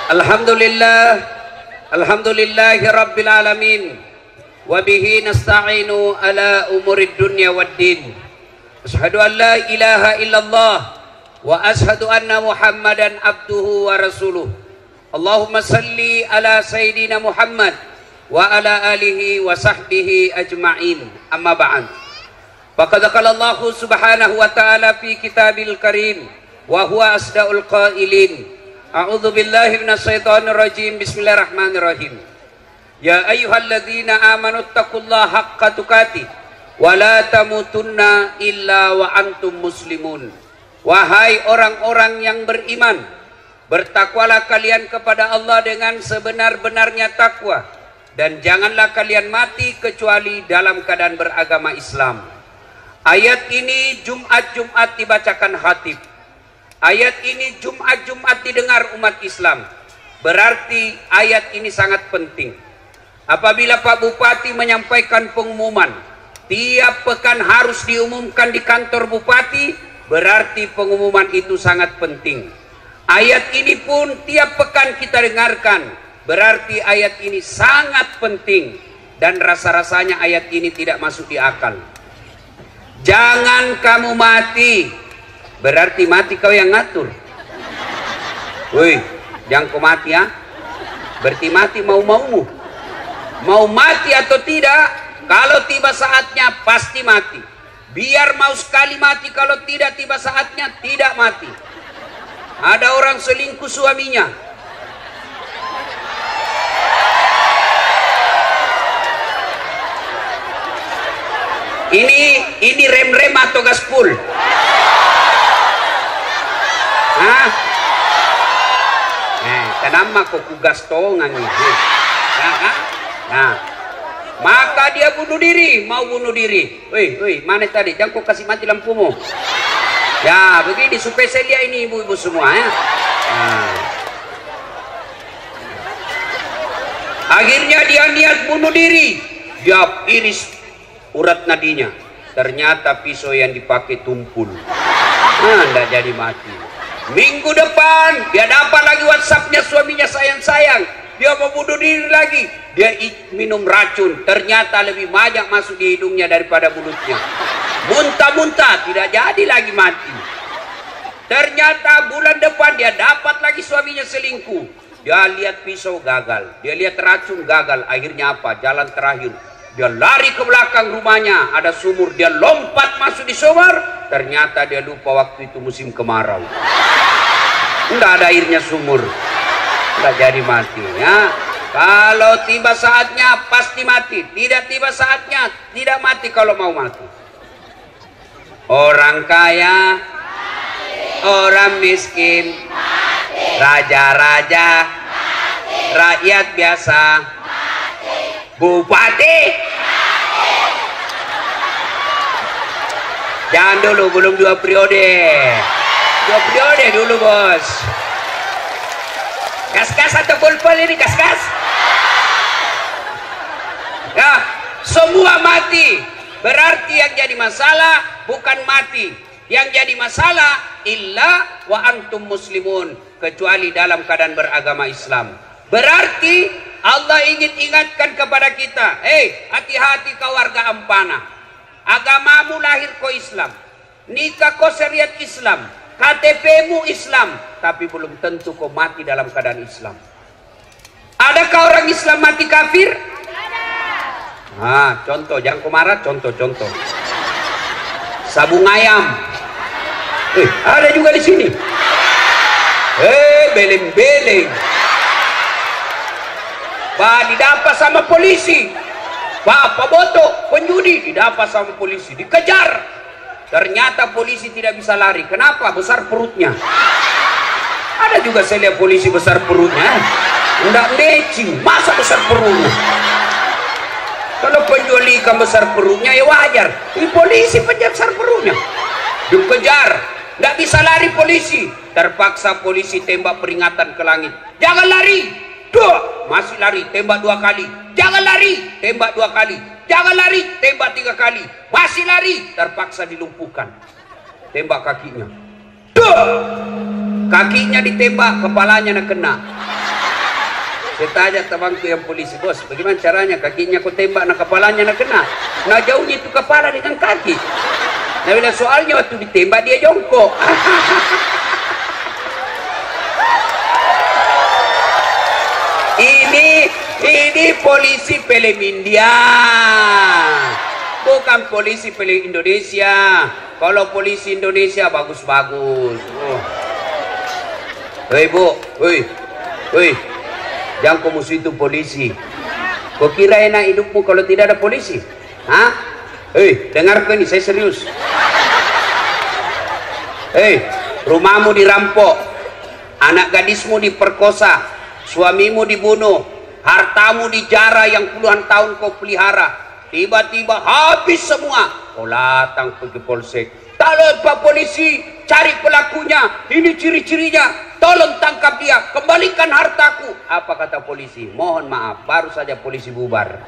Alhamdulillah, alhamdulillahi rabbil alamin, wabihi nasta'inu ala umurid dunya waddin. Ashhadu an la ilaha illallah wa ashhadu anna muhammadan abduhu wa rasuluh. Allahumma salli ala sayyidina Muhammad wa ala alihi wa sahbihi ajma'in. Amma ba'd. Faqad qala Allah subhanahu wa ta'ala fi kitabil karim wa huwa asdaqul qailin. A'udzu billahi minasyaitonir rajim. Bismillahirrahmanirrahim. Ya ayyuhalladzina amanu taqullaha haqqa tuqatih wa la tamutunna illa wa antum muslimun. Wahai orang-orang yang beriman, bertakwalah kalian kepada Allah dengan sebenar-benarnya takwa, dan janganlah kalian mati kecuali dalam keadaan beragama Islam. Ayat ini Jumat-Jumat dibacakan khatib. Ayat ini Jumat-Jumat didengar umat Islam. Berarti ayat ini sangat penting. Apabila Pak Bupati menyampaikan pengumuman, tiap pekan harus diumumkan di kantor Bupati, berarti pengumuman itu sangat penting. Ayat ini pun tiap pekan kita dengarkan, berarti ayat ini sangat penting. Dan rasa-rasanya ayat ini tidak masuk di akal. Jangan kamu mati, berarti mati kau yang ngatur. Woi, jangan kau mati ya. Berarti mati mau-maumu. Mau mati atau tidak, kalau tiba saatnya pasti mati. Biar mau sekali mati, kalau tidak tiba saatnya tidak mati. Ada orang selingkuh suaminya. Ini rem-rem atau gaspol? Hah? Kenapa kok kugas tongan itu? Nah, maka dia bunuh diri, mau bunuh diri. Woi, mana tadi? Jangan kau kasih mati lampumu. Ya, begini supaya saya lihat ini ibu-ibu semua ya. Nah. Akhirnya dia niat bunuh diri. Dia iris urat nadinya. Ternyata pisau yang dipakai tumpul. Nggak jadi mati. Minggu depan dia dapat lagi WhatsAppnya suaminya, sayang-sayang. Dia mau bunuh diri lagi. Dia minum racun. Ternyata lebih banyak masuk di hidungnya daripada mulutnya. Muntah-muntah, tidak jadi lagi mati. Ternyata bulan depan dia dapat lagi suaminya selingkuh. Dia lihat pisau gagal, dia lihat racun gagal. Akhirnya apa? Jalan terakhir, dia lari ke belakang rumahnya, ada sumur, dia lompat masuk di sumur. Ternyata dia lupa waktu itu musim kemarau. Enggak ada airnya sumur. Enggak jadi mati ya. Kalau tiba saatnya pasti mati. Tidak tiba saatnya tidak mati kalau mau mati. Orang kaya mati. Orang miskin mati. Raja-raja mati. Rakyat biasa mati. Bupati mati. Jangan dulu, belum 2 periode. 2 periode dulu bos. Gas-gas atau pol-pol ini gas-gas? Ya, semua mati. Berarti yang jadi masalah bukan mati. Yang jadi masalah illa wa antum muslimun, kecuali dalam keadaan beragama Islam. Berarti Allah ingin ingatkan kepada kita, hati-hati kau warga Ampana. Agamamu lahir kau Islam, nikah kau syariat Islam, KTP-mu Islam, tapi belum tentu kau mati dalam keadaan Islam. Adakah orang Islam mati kafir? Ada. Contoh, jangan kau marah, contoh. Sabung ayam. Ada juga di sini. Beleng-beleng. Pak didapat sama polisi. Pak botok penjudi didapat sama polisi, dikejar. Ternyata polisi tidak bisa lari. Kenapa? Besar perutnya. Ada juga saya lihat polisi besar perutnya. Enggak matching, masa besar perutnya? Kalau penjual ikan besar perutnya ya wajar. Ini polisi penjual besar perutnya. Dikejar, enggak bisa lari polisi. Terpaksa polisi tembak peringatan ke langit. Jangan lari. Duh, masih lari, tembak 2 kali. Jangan lari, tembak 2 kali. Jangan lari, tembak 3 kali. Masih lari, terpaksa dilumpuhkan. Tembak kakinya. Duh! Kakinya ditembak, kepalanya nak kena. Saya tanya temanku yang polisi, bos, bagaimana caranya? Kakinya kau tembak, nah kepalanya nak kena. Nah jauhnya itu kepala dengan kaki. Nah bila soalnya waktu ditembak dia jongkok. Ini polisi film India, bukan polisi film Indonesia. Kalau polisi Indonesia bagus-bagus. Hei bu, hei, jangan kau musuh itu polisi. Kau kira enak hidupmu kalau tidak ada polisi? Hah? Hei, dengarkan ini, saya serius. Hei, rumahmu dirampok, anak gadismu diperkosa, suamimu dibunuh, hartamu dijara yang puluhan tahun kau pelihara, tiba-tiba habis semua. Kau datang pergi polsek, tolong Pak Polisi, cari pelakunya, ini ciri-cirinya, tolong tangkap dia, kembalikan hartaku. Apa kata polisi? Mohon maaf, baru saja polisi bubar.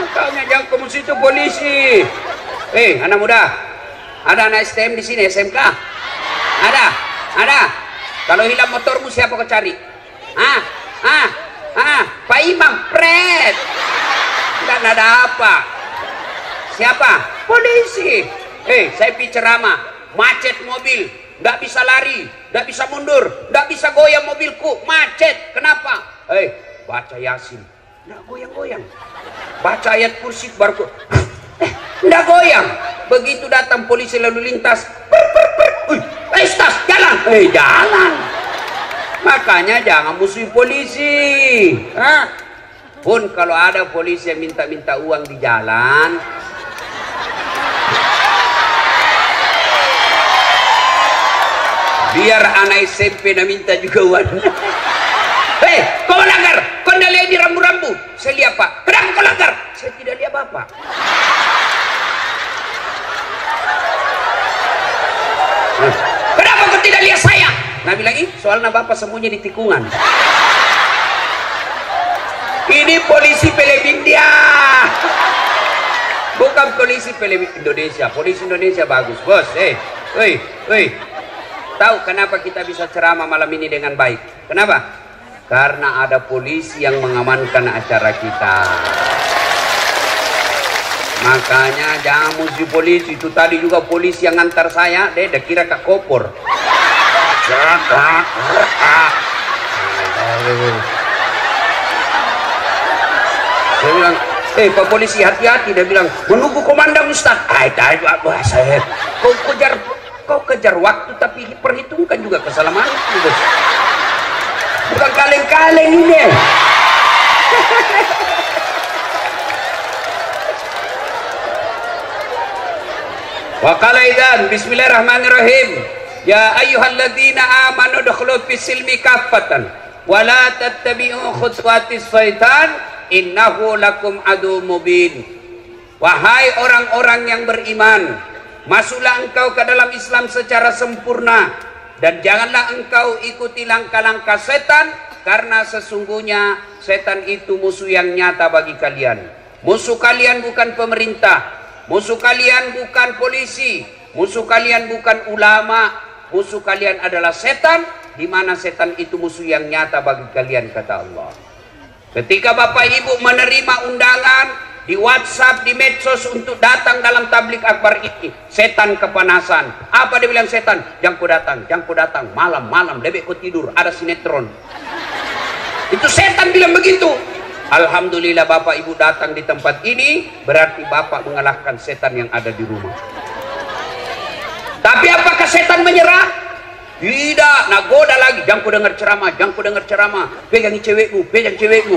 Makanya jangan kamu situ polisi. Anak muda, ada anak STM di sini, SMK? Ada. Kalau hilang motormu siapa kau cari? Pak Imam, pret. Dan ada apa? Siapa? Polisi. Saya pergi ceramah, macet mobil, nggak bisa lari, nggak bisa mundur, nggak bisa goyang mobilku, macet. Kenapa? Baca Yasin, nggak goyang-goyang. Baca ayat kursi baru nggak goyang. Begitu datang polisi lalu lintas, tas jalan, jalan. Makanya jangan musuhi polisi. Pun kalau ada polisi yang minta-minta uang di jalan, biar anak SMP nak minta juga uang. Kau melanggar, kau tidak lihat di rambu-rambu. Saya lihat Pak. Kenapa kau langgar? Saya tidak lihat Bapak. Kenapa kau tidak lihat saya? Nah bilang ini soalnya Bapak sembunyi di tikungan. Ini polisi film India, bukan polisi film Indonesia. Polisi Indonesia bagus bos. Tahu kenapa kita bisa ceramah malam ini dengan baik? Kenapa? Karena ada polisi yang mengamankan acara kita. Makanya jangan musuh polisi. Itu tadi juga polisi yang ngantar saya, dia kira Kak Kopor. Dia bilang, Pak Polisi hati-hati. Dia bilang, menunggu komandan Ustaz. Saya kau kejar waktu tapi perhitungkan juga keselamatanmu. Bukan kaleng-kaleng ini. Wa qala idzan bismillahirrahmanirrahim. Ya ayyuhalladzina amanu dukhulu fis silmi kaffatan wa la tattabi'u khutuwatis syaitan innahu lakum adu mubin. Wahai orang-orang yang beriman, masuklah engkau ke dalam Islam secara sempurna dan janganlah engkau ikuti langkah-langkah setan, karena sesungguhnya setan itu musuh yang nyata bagi kalian. Musuh kalian bukan pemerintah, musuh kalian bukan polisi, musuh kalian bukan ulama, musuh kalian adalah setan, di mana setan itu musuh yang nyata bagi kalian, kata Allah. Ketika Bapak Ibu menerima undangan di WhatsApp, di medsos untuk datang dalam tablik akbar ini, setan kepanasan. Apa dia bilang setan? Jangan kau datang, malam-malam lebih kau tidur, ada sinetron. Itu setan bilang begitu. Alhamdulillah Bapak Ibu datang di tempat ini, berarti Bapak mengalahkan setan yang ada di rumah. Tapi apakah setan menyerah? Tidak, nak goda lagi. Jangan kau dengar ceramah, pegangi cewekmu.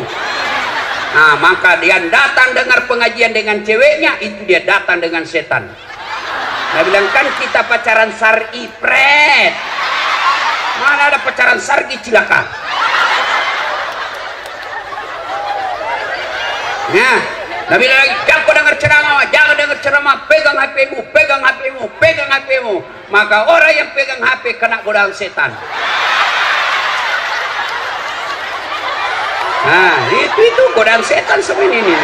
Nah, maka dia datang dengar pengajian dengan ceweknya, itu dia datang dengan setan. Nah, bilang kan kita pacaran syar'i, pret. Mana ada pacaran syar'i, cilaka. Nah, Nabi lagi, jangan dengar ceramah, pegang HP-mu. Maka orang yang pegang HP kena godaan setan. Nah, itu godaan setan sebenarnya ini.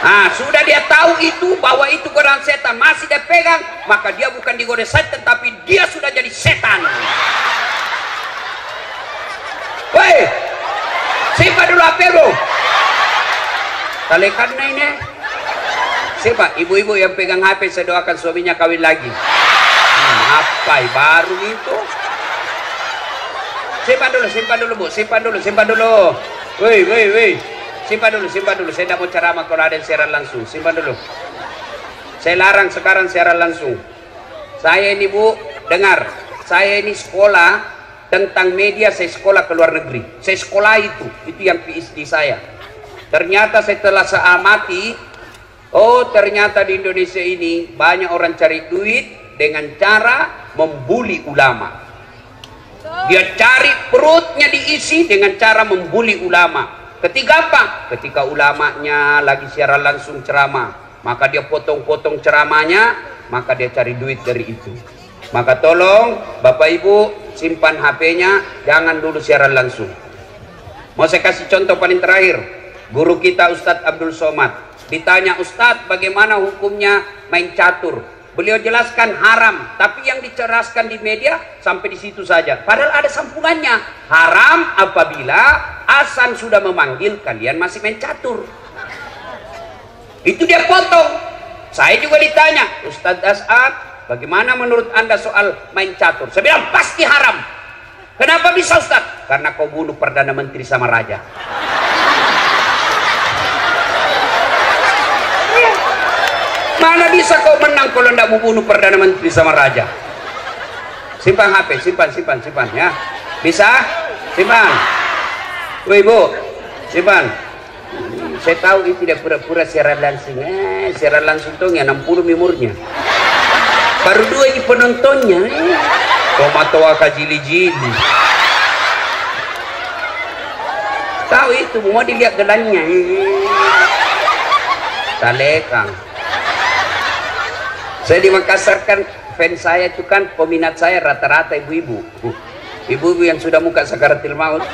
Nah, sudah dia tahu itu, bahwa itu godaan setan, masih dia pegang, maka dia bukan digoda setan, tapi dia sudah jadi setan. Woi, dulu HP bro. Talekan na ini. Siapa? Ibu-ibu yang pegang HP, saya doakan suaminya kawin lagi. Apa baru itu? Simpan dulu bu, simpan dulu. Woi. Simpan dulu. Saya tidak mau ceramah kalau ada yang siaran langsung. Simpan dulu. Saya larang sekarang siaran langsung. Saya ini bu, dengar. Saya ini sekolah tentang media, saya sekolah ke luar negeri. Saya sekolah itu yang PhD saya. Ternyata setelah saya amati, oh ternyata di Indonesia ini banyak orang cari duit dengan cara membuli ulama. Dia cari perutnya diisi dengan cara membuli ulama. Ketika apa? Ketika ulamanya lagi siaran langsung ceramah, maka dia potong-potong ceramahnya, maka dia cari duit dari itu. Maka tolong Bapak Ibu simpan HP-nya, jangan dulu siaran langsung. Mau saya kasih contoh paling terakhir. Guru kita Ustadz Abdul Somad ditanya, Ustadz bagaimana hukumnya main catur? Beliau jelaskan haram, tapi yang diceraskan di media sampai di situ saja. Padahal ada sambungannya. Haram apabila azan sudah memanggil kalian masih main catur. Itu dia potong. Saya juga ditanya, Ustadz As'ad, bagaimana menurut Anda soal main catur? Saya bilang pasti haram. Kenapa bisa Ustadz? Karena kau bunuh Perdana Menteri sama Raja. Mana bisa kau menang kalau tidak mau bunuh Perdana Menteri sama Raja? Simpan HP, simpan ya. Bisa? Simpan. Woi Bu, simpan. Saya tahu ini tidak pura-pura siaran langsung. Siaran langsung tuh ya 60 memornya. Baru 2 ini penontonnya. Tomato kajili-jili. Tahu itu, mau dilihat gelannya. Salekang. Saya di Makassar kan, fans saya itu kan, peminat saya rata-rata ibu-ibu. Ibu-ibu yang sudah muka sakaratil maut.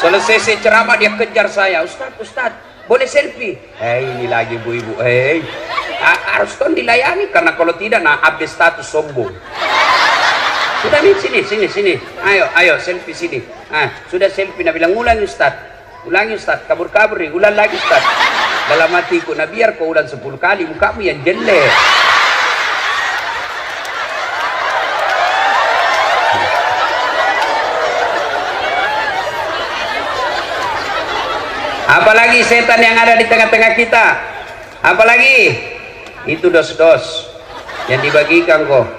Selesai ceramah dia kejar saya. Ustadz, boleh selfie? Ini lagi ibu-ibu. Harus kan dilayani, karena kalau tidak, nah update status sombong. Sudah nih, sini. Ayo selfie sini. Sudah selfie, nah bilang ulangi Ustadz, kabur-kabur nih, ulang lagi Ustadz. Dalam hatiku, nah biar kau ulang 10 kali, mukamu yang jelek. Apalagi setan yang ada di tengah-tengah kita? Apalagi? Itu dos-dos yang dibagikan kok.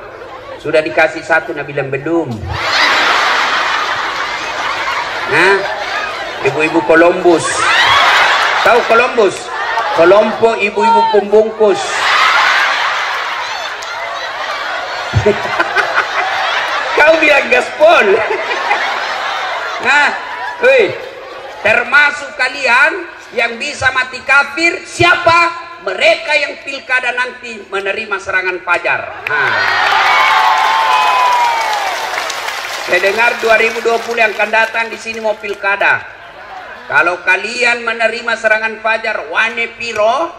Sudah dikasih 1, nah bilang belum. Nah, ibu-ibu Columbus. Tahu Columbus? Kelompok ibu-ibu pembungkus. Kau bilang gaspol. Nah, termasuk kalian yang bisa mati kafir, siapa? Mereka yang pilkada nanti menerima serangan fajar. Saya dengar 2020 yang akan datang di sini mau pilkada. Kalau kalian menerima serangan fajar, wane piro,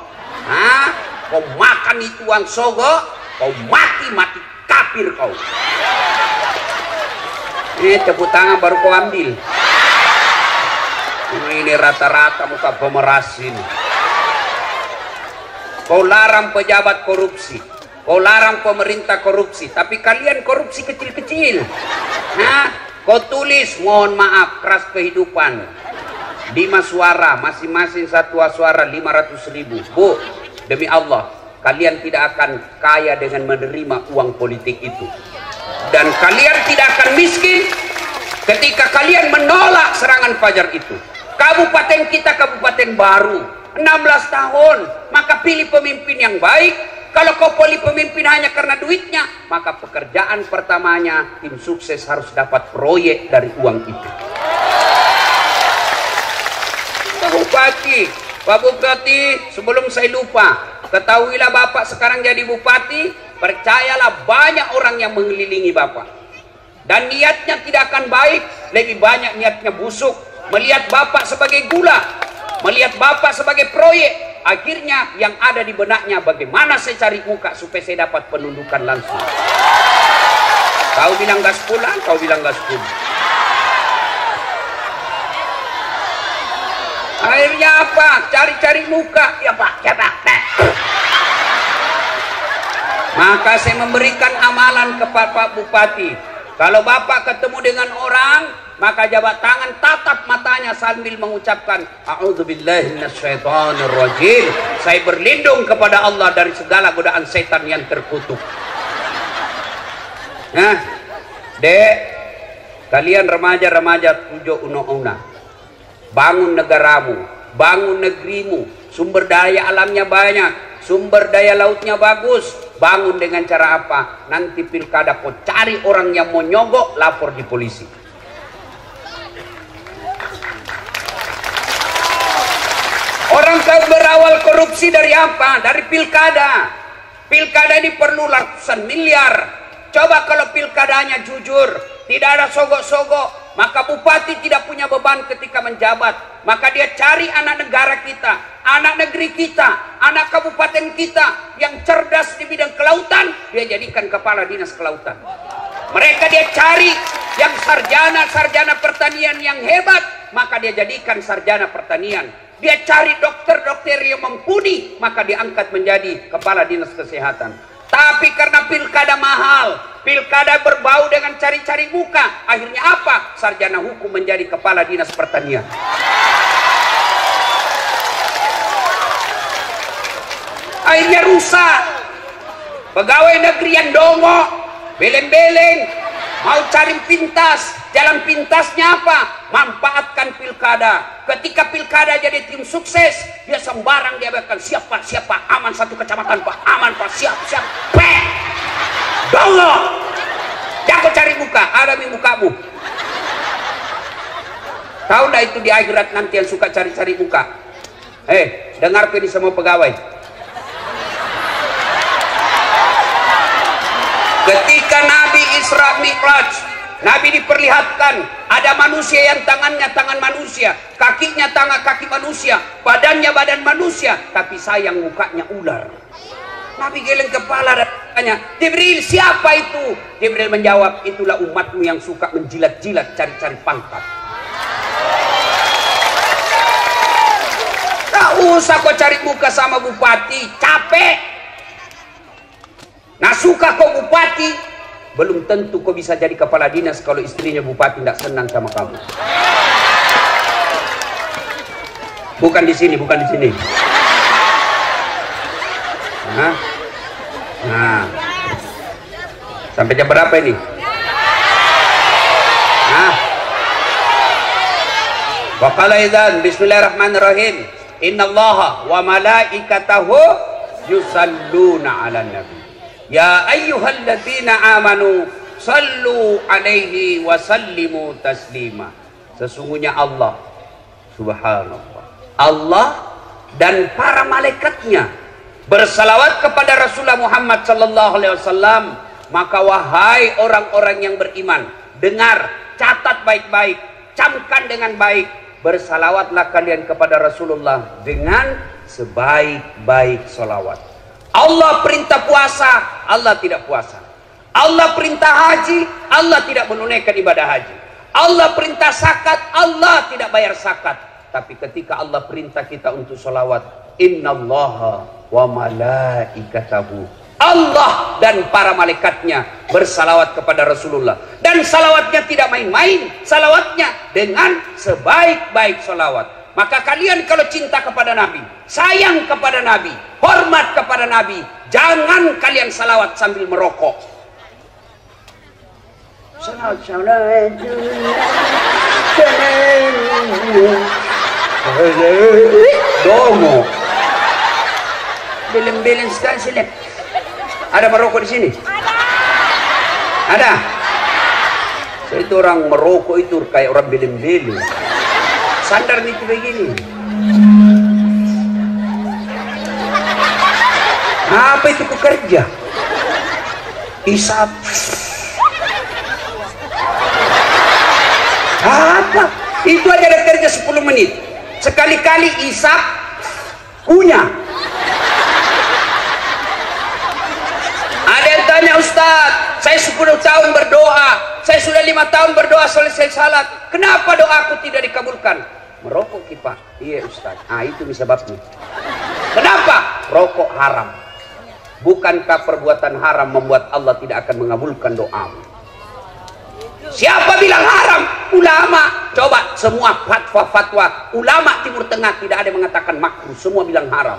kau makan itu uang sogo, kau mati kafir kau. Ini tepuk tangan baru kau ambil. Ini rata-rata muka pemeras ini. Kau larang pejabat korupsi, kau larang pemerintah korupsi, tapi kalian korupsi kecil-kecil. Kau tulis mohon maaf keras kehidupan. 5 suara, masing-masing 1 suara 500.000. Bu, demi Allah, kalian tidak akan kaya dengan menerima uang politik itu. Dan kalian tidak akan miskin ketika kalian menolak serangan fajar itu. Kabupaten kita kabupaten baru, 16 tahun, maka pilih pemimpin yang baik. Kalau kau pilih pemimpin hanya karena duitnya, maka pekerjaan pertamanya tim sukses harus dapat proyek dari uang itu. Pak Bupati, sebelum saya lupa, ketahuilah Bapak sekarang jadi Bupati, percayalah banyak orang yang mengelilingi Bapak. Dan niatnya tidak akan baik, lebih banyak niatnya busuk. Melihat Bapak sebagai gula, melihat Bapak sebagai proyek, akhirnya yang ada di benaknya bagaimana saya cari muka supaya saya dapat penundukan langsung. Kau bilang gas pulang, kau bilang gas pulang. Akhirnya apa? Cari-cari muka. Ya Pak, ya Pak. Maka saya memberikan amalan kepada Pak Bupati. Kalau Bapak ketemu dengan orang, maka jabat tangan, tatap matanya sambil mengucapkan a'udzubillahi minasyaitonirrajim. Saya berlindung kepada Allah dari segala godaan setan yang terkutuk. Nah, Dek, kalian remaja-remaja tujuh una-una, bangun negaramu, bangun negerimu. Sumber daya alamnya banyak, sumber daya lautnya bagus. Bangun dengan cara apa? Nanti pilkada kau cari orang yang mau nyogok, lapor di polisi. Orang kau berawal korupsi dari apa? Dari pilkada. Pilkada ini perlu ratusan miliar. Coba kalau pilkadanya jujur, tidak ada sogok-sogok, maka bupati tidak punya beban ketika menjabat. Maka dia cari anak negara kita, anak negeri kita, anak kabupaten kita yang cerdas di bidang kelautan, dia jadikan kepala dinas kelautan. Mereka dia cari yang sarjana pertanian yang hebat, maka dia jadikan sarjana pertanian. Dia cari dokter-dokter yang mumpuni, maka diangkat menjadi kepala dinas kesehatan. Tapi karena pilkada mahal, pilkada berbau dengan cari-cari muka, akhirnya apa? Sarjana hukum menjadi kepala dinas pertanian. Akhirnya rusak. Pegawai negeri yang dongo, beleng-beleng, mau cari pintas. Jalan pintasnya apa? Manfaatkan pilkada. Ketika pilkada jadi tim sukses, dia sembarang dia bahkan siapa aman satu kecamatan Pak, aman Pak, siap peh dongo jago cari muka, ada di mukamu. Tahu nggak itu di akhirat nanti yang suka cari-cari muka? Dengar ini semua pegawai. Ketika Nabi Isra Mi'raj, Nabi diperlihatkan ada manusia yang tangannya tangan manusia, kakinya tangan kaki manusia, badannya badan manusia, tapi sayang mukanya ular. Nabi geleng kepala dan tanya, Jibril, siapa itu? Jibril menjawab, itulah umatmu yang suka menjilat-jilat cari-cari pangkat. Tak usah kau cari muka sama bupati, capek. Nah suka kau bupati, belum tentu kau bisa jadi kepala dinas kalau istrinya bupati tidak senang sama kamu. Bukan di sini, bukan di sini. Nah, sampai jam berapa ini? Wa qala idzan bismillahirrahmanirrahim. Innallaha wa malaikatahu yusalluna 'alan nabi. Ya ayyuhalladzina amanu sallu alaihi wa sallimu taslima. Sesungguhnya Allah, subhanallah, Allah dan para malaikatnya bersalawat kepada Rasulullah Muhammad sallallahu alaihi wasallam. Maka wahai orang-orang yang beriman, dengar, catat baik-baik, camkan dengan baik, bersalawatlah kalian kepada Rasulullah dengan sebaik-baik salawat. Allah perintah puasa, Allah tidak puasa. Allah perintah haji, Allah tidak menunaikan ibadah haji. Allah perintah zakat, Allah tidak bayar zakat. Tapi ketika Allah perintah kita untuk salawat, innallaha wa malaikatahu, Allah dan para malaikatnya bersalawat kepada Rasulullah. Dan salawatnya tidak main-main, salawatnya dengan sebaik-baik salawat. Maka kalian kalau cinta kepada Nabi, sayang kepada Nabi, hormat kepada Nabi, jangan kalian salawat sambil merokok. Dongo. Beleng-beleng sekali sini. Ada merokok di sini? Ada. Saya itu orang merokok itu kayak orang beleng-beleng. Sandar nih begini. Apa itu pekerja? Isap. Apa? Itu aja ada kerja 10 menit. Sekali-kali isap punya. Ada yang tanya, Ustaz, saya 10 tahun berdoa, saya sudah 5 tahun berdoa selesai salat, kenapa doaku tidak dikabulkan? Merokok ki Pak. Iya Ustaz. Ah itu sebabnya. Kenapa? Rokok haram. Bukankah perbuatan haram membuat Allah tidak akan mengabulkan doamu? Siapa bilang haram? Ulama. Coba semua fatwa-fatwa ulama Timur Tengah tidak ada yang mengatakan makruh, semua bilang haram.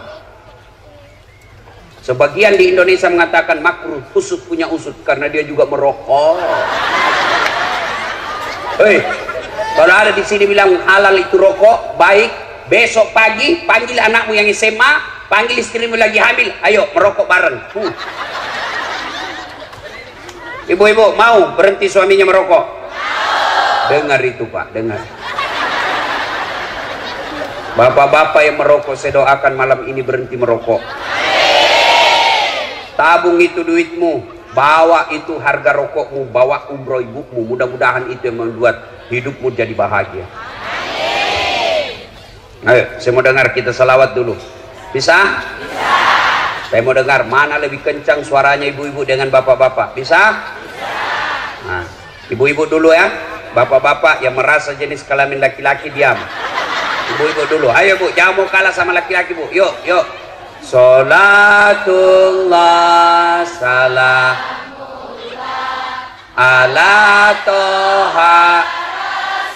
Sebagian di Indonesia mengatakan makruh, usut punya usut karena dia juga merokok. Hei, kalau ada di sini bilang halal itu rokok, baik, besok pagi panggil anakmu yang SMA, panggil istrimu lagi hamil, ayo merokok bareng. Ibu-ibu mau berhenti suaminya merokok? Dengar itu Pak, dengar. Bapak-bapak yang merokok, saya doakan malam ini berhenti merokok. Tabung itu duitmu, bawa itu harga rokokmu, bawa umroh ibumu. Mudah-mudahan itu yang membuat hidupmu jadi bahagia. Ayo, saya mau dengar kita salawat dulu. Bisa? Bisa. Saya mau dengar mana lebih kencang suaranya ibu-ibu dengan bapak-bapak. Bisa? Nah, ibu-ibu dulu ya. Bapak-bapak yang merasa jenis kelamin laki-laki diam. Ibu-ibu dulu. Ayo Bu, jangan mau kalah sama laki-laki Bu. Yuk, yuk. Salatullah salamullah ala toha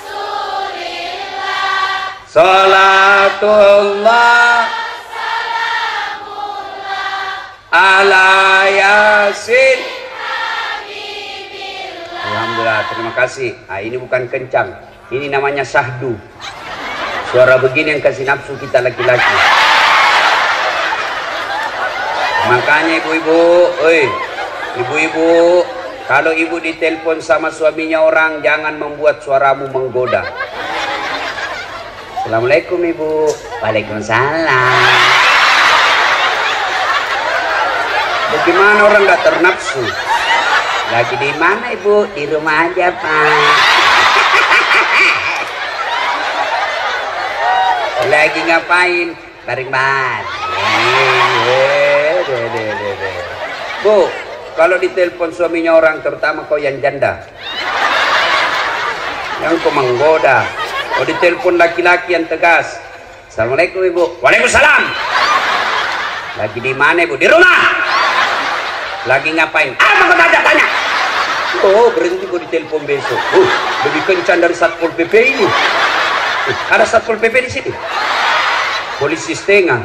Rasulillah. Salatullah salamullah ala yasin. Alhamdulillah, terima kasih. Nah, ini bukan kencang, ini namanya syahdu. Suara begini yang kasih nafsu kita laki-laki. Makanya ibu-ibu, ibu-ibu, kalau ibu ditelepon sama suaminya orang, jangan membuat suaramu menggoda. Assalamualaikum Ibu. Waalaikumsalam. Bagaimana orang nggak ternafsu? Lagi di mana Ibu? Di rumah aja Pak. Lagi ngapain? Bareng-bareng. Bu, kalau ditelepon suaminya orang, terutama kau yang janda, yang kau menggoda. Kalau ditelepon laki-laki yang tegas, Assalamualaikum Ibu. Waalaikumsalam. Lagi di mana Ibu? Di rumah. Lagi ngapain? Apa kau tanya? Oh, berhenti kau ditelepon besok. Lebih kencang dari Satpol PP ini. Ada Satpol PP di sini. Polisi setengah.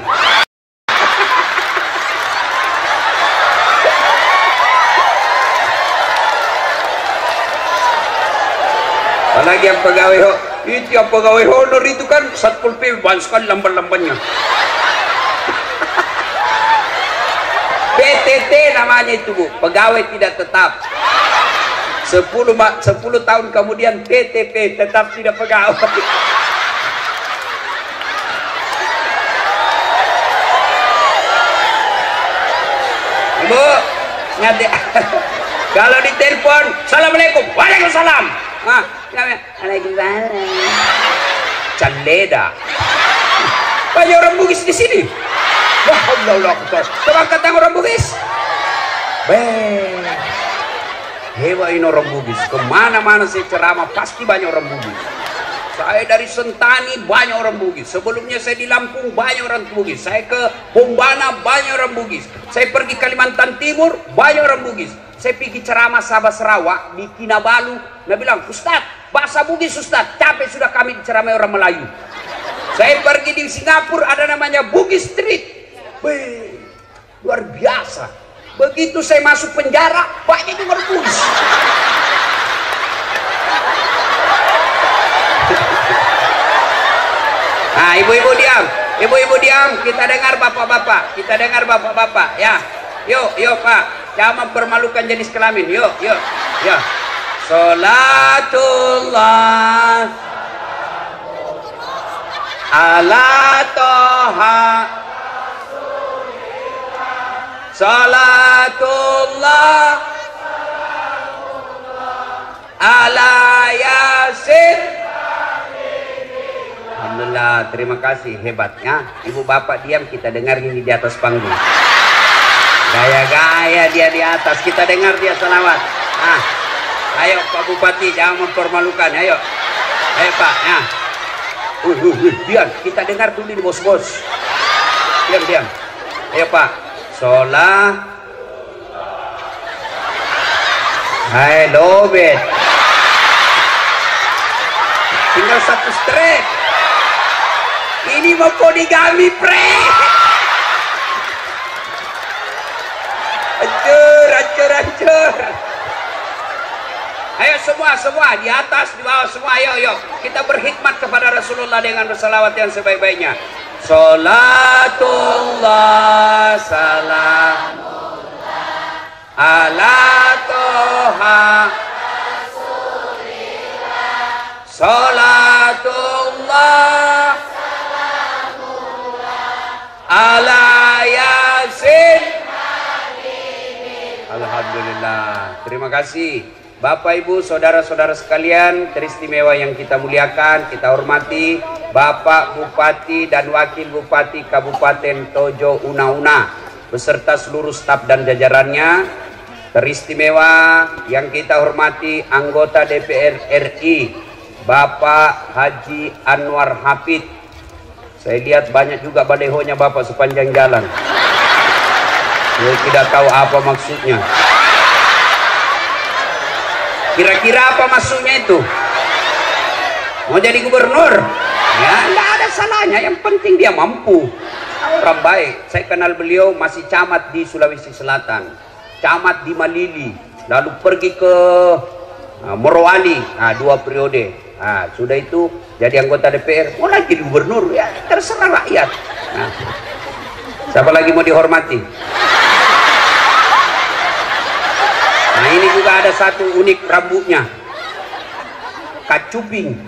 Apalagi yang pegawai itu, yang pegawai honor itu kan Satpol PP banyak sekali lamban-lambannya. PTT namanya itu Bu, pegawai tidak tetap. 10 tahun kemudian PTP, tetap tidak pegawai. Bu, ngade. Kalau ditelepon, Assalamualaikum. Waalaikumsalam. Ah, Waalaikumsalam. Caleda. Banyak orang Bugis di sini. Wah, Allah. Coba kata orang Bugis. Hebat ini orang Bugis. Kemana-mana saya ceramah pasti banyak orang Bugis. Saya dari Sentani banyak orang Bugis. Sebelumnya saya di Lampung banyak orang Bugis. Saya ke Bombana banyak orang Bugis. Saya pergi Kalimantan Timur banyak orang Bugis. Saya pergi ceramah Sabah Sarawak di Kinabalu. Dia bilang, Ustadz, bahasa Bugis Ustadz, capek sudah kami diceramai orang Melayu. Saya pergi di Singapura, ada namanya Bugis Street. Luar biasa. Begitu saya masuk penjara, banyak juga orang Bugis. Nah, ibu-ibu diam. Ibu-ibu diam, kita dengar bapak-bapak. Kita dengar bapak-bapak, ya. Yuk Pak, jangan mempermalukan jenis kelamin. Yuk. Ya. Salatullah ala toha Salatullah ala yasin. Alhamdulillah, terima kasih, hebatnya. Ibu bapak diam, kita dengar ini di atas panggung. Gaya-gaya dia di atas, kita dengar dia selawat. Ayo Pak Bupati, jangan mempermalukan. Ayo Pak. Ya. Diam, kita dengar dulu nih bos-bos. Diam. Ayo Pak. Sholat. Hai lobet. Tinggal satu strek. Ini mau poligami pre. Hancur. Ayo semua di atas, di bawah semua, ayo kita berkhidmat kepada Rasulullah dengan bersalawat yang sebaik-baiknya. Salatullah salamullah ala toha Rasulillah. Salatullah salamullah ala yasin. Alhamdulillah, terima kasih Bapak Ibu saudara-saudara sekalian teristimewa yang kita muliakan, kita hormati Bapak Bupati dan Wakil Bupati Kabupaten Tojo Una beserta seluruh staf dan jajarannya. Teristimewa yang kita hormati anggota DPR RI Bapak Haji Anwar Hafid. Saya lihat banyak juga balehonya Bapak sepanjang jalan. Saya tidak tahu apa maksudnya. Kira-kira apa maksudnya itu? Mau jadi gubernur? Ya, nggak ada salahnya. Yang penting dia mampu. Orang baik. Saya kenal beliau masih camat di Sulawesi Selatan, camat di Malili, lalu pergi ke Morowali, 2 periode. Sudah itu jadi anggota DPR, mau lagi jadi gubernur, ya terserah rakyat. Siapa lagi mau dihormati? Nah ini juga ada satu unik rambutnya, kacuping.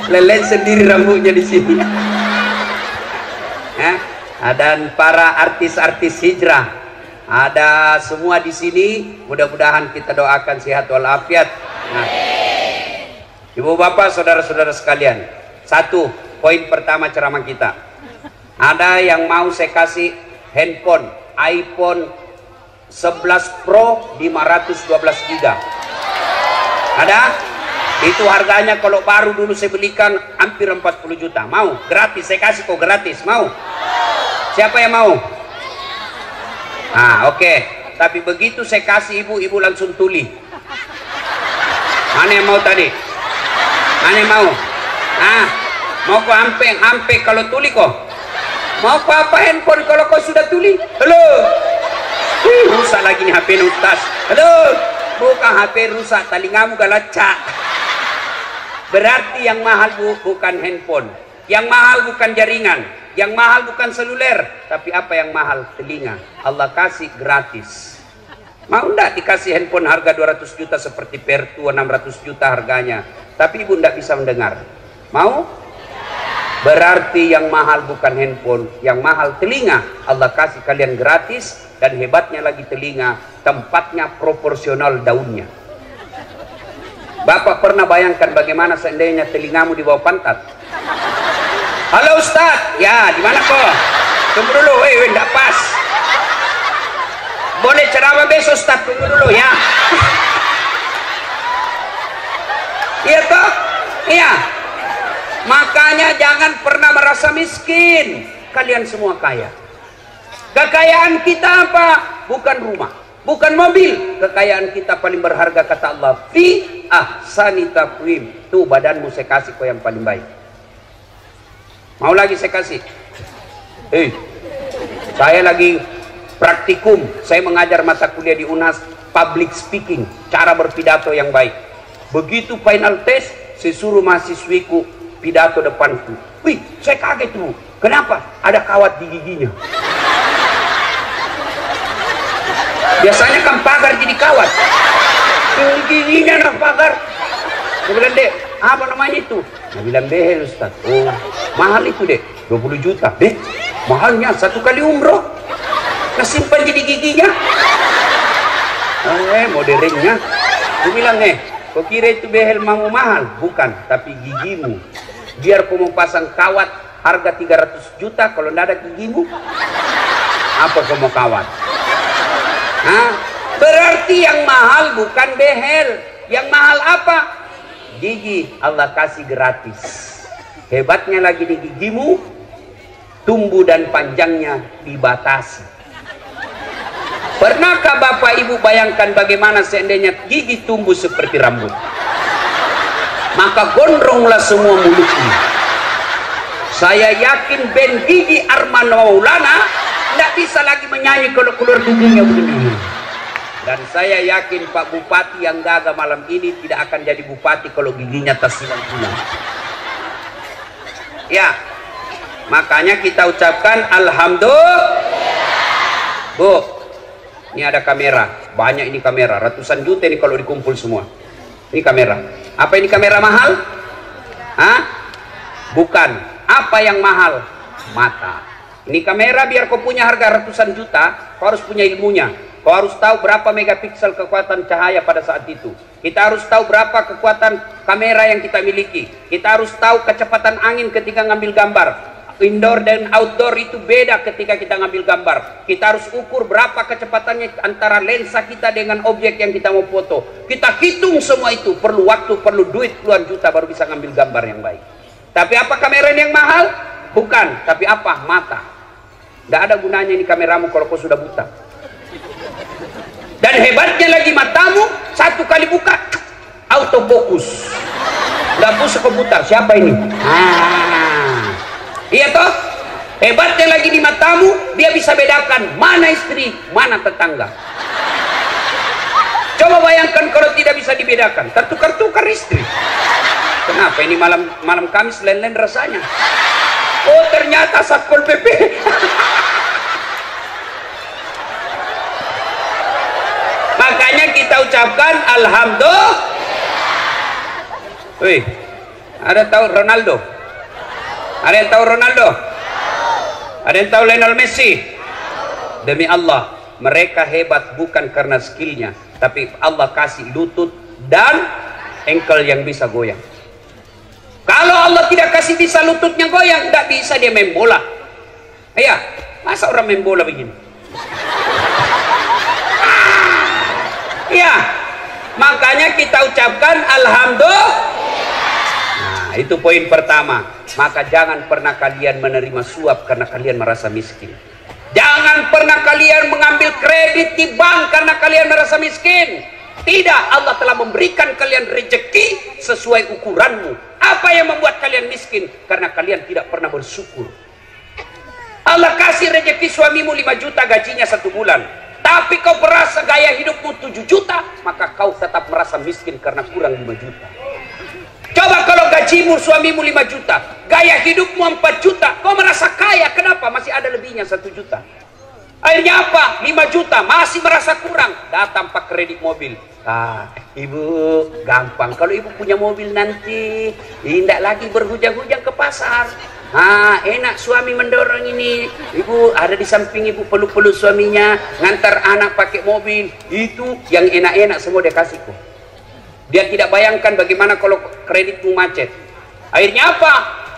Lelen sendiri rambutnya di sini. Dan para artis-artis hijrah ada semua di sini. Mudah-mudahan kita doakan sehat walafiat. Nah, Ibu Bapak, saudara-saudara sekalian, satu poin pertama ceramah kita. Ada yang mau saya kasih handphone iPhone 11 Pro 512 GB. Ada? Itu harganya kalau baru dulu saya belikan hampir 40 juta. Mau? Gratis, saya kasih kok gratis. Mau? Siapa yang mau? Oke. Tapi begitu saya kasih ibu langsung tuli. Mana yang mau tadi? Mana yang mau? Mau kok hampe kalau tuli kok? Mau kok apa handphone kalau kau sudah tuli? Halo? Rusak lagi nih HP Ustaz. Halo? Bukan HP rusak, telingamu galacak. Berarti yang mahal bukan handphone, yang mahal bukan jaringan, yang mahal bukan seluler, tapi apa yang mahal? Telinga. Allah kasih gratis. Mau enggak dikasih handphone harga 200 juta seperti Pertua 600 juta harganya, tapi ibu enggak bisa mendengar? Mau? Berarti yang mahal bukan handphone, yang mahal telinga. Allah kasih kalian gratis, dan hebatnya lagi telinga, tempatnya proporsional daunnya. Bapak pernah bayangkan bagaimana seandainya telingamu di bawah pantat? Halo Ustaz, ya di mana kok? Tunggu dulu, enggak pas. Boleh ceramah besok Ustaz, tunggu dulu ya. Iya toh? Iya. Makanya jangan pernah merasa miskin. Kalian semua kaya. Kekayaan kita apa? Bukan rumah, bukan mobil. Kekayaan kita paling berharga kata Allah, fi ahsani taqwim. Tuh badanmu saya kasih kau yang paling baik. Mau lagi saya kasih? Saya lagi praktikum. Saya mengajar mata kuliah di UNAS public speaking, cara berpidato yang baik. Begitu final test, saya suruh mahasiswiku pidato depanku. Wih, saya kaget tuh. Kenapa? Ada kawat di giginya. Biasanya kan pagar jadi kawat. Giginya nak pagar. Saya bilang, Dek, apa namanya itu? Saya bilang, behel Ustaz. Oh, mahal itu Dek, 20 juta. Dek, mahalnya 1 kali umroh. Kesimpan jadi giginya. Modernnya. Saya bilang, kau kira itu behel mau mahal? Bukan, tapi gigimu. Biar kau mau pasang kawat harga 300 juta, kalau tidak ada gigimu, apa kau mau kawat? Berarti yang mahal bukan behel. Yang mahal apa? Gigi Allah kasih gratis. Hebatnya lagi di gigimu, tumbuh dan panjangnya dibatasi. Pernahkah Bapak Ibu bayangkan bagaimana seandainya gigi tumbuh seperti rambut? Maka gondronglah semua mulutnya. Saya yakin band Gigi Arman Maulana tidak bisa lagi menyanyi kalau keluar giginya begini. Dan saya yakin Pak Bupati yang gagal malam ini tidak akan jadi bupati kalau giginya tersilang pulang. Ya, makanya kita ucapkan alhamdulillah. Bu, ini ada kamera, banyak ini kamera, ratusan juta ini kalau dikumpul semua. Ini kamera. Apa ini kamera mahal? Hah? Bukan. Apa yang mahal? Mata. Ini kamera biar kau punya harga ratusan juta, kau harus punya ilmunya. Kau harus tahu berapa megapiksel kekuatan cahaya pada saat itu. Kita harus tahu berapa kekuatan kamera yang kita miliki. Kita harus tahu kecepatan angin ketika ngambil gambar. Indoor dan outdoor itu beda ketika kita ngambil gambar. Kita harus ukur berapa kecepatannya antara lensa kita dengan objek yang kita mau foto. Kita hitung semua itu. Perlu waktu, perlu duit puluhan juta baru bisa ngambil gambar yang baik. Tapi apa kamera ini yang mahal? Bukan. Tapi apa? Mata. Tidak ada gunanya ini kameramu kalau kau sudah buta. Dan hebatnya lagi matamu, satu kali buka autofokus, nggak bisa keputar. Siapa ini? Iya toh, hebatnya lagi di matamu, dia bisa bedakan mana istri, mana tetangga. Coba bayangkan kalau tidak bisa dibedakan, tertukar-tukar istri. Kenapa ini malam Kamis lain-lain rasanya? Oh ternyata Satpol PP. Makanya kita ucapkan alhamdulillah. Wih, ada tahu Ronaldo? Ada yang tahu Ronaldo? Ada yang tahu Lionel Messi? Demi Allah, mereka hebat bukan karena skillnya, tapi Allah kasih lutut dan engkel yang bisa goyang. Kalau Allah tidak kasih bisa lututnya goyang, tidak bisa dia main bola. Iya, masa orang main bola begini? Ya, makanya kita ucapkan alhamdulillah. Nah, itu poin pertama. Maka jangan pernah kalian menerima suap karena kalian merasa miskin. Jangan pernah kalian mengambil kredit di bank karena kalian merasa miskin. Tidak, Allah telah memberikan kalian rezeki sesuai ukuranmu. Apa yang membuat kalian miskin? Karena kalian tidak pernah bersyukur. Allah kasih rezeki suamimu 5 juta gajinya 1 bulan. Tapi kau merasa gaya hidupmu 7 juta, maka kau tetap merasa miskin karena kurang 5 juta. Coba kalau gajimu suamimu 5 juta, gaya hidupmu 4 juta, kau merasa kaya. Kenapa? Masih ada lebihnya 1 juta. Akhirnya apa? 5 juta, masih merasa kurang. Datang pak kredit mobil. Ibu, gampang. Kalau ibu punya mobil nanti, tidak lagi berhujang-hujang ke pasar. Enak suami mendorong ini. Ibu ada di samping ibu, peluk-peluk suaminya, ngantar anak pakai mobil. Itu yang enak-enak semua dia kasih kok. Dia tidak bayangkan bagaimana kalau kreditmu macet. Akhirnya apa?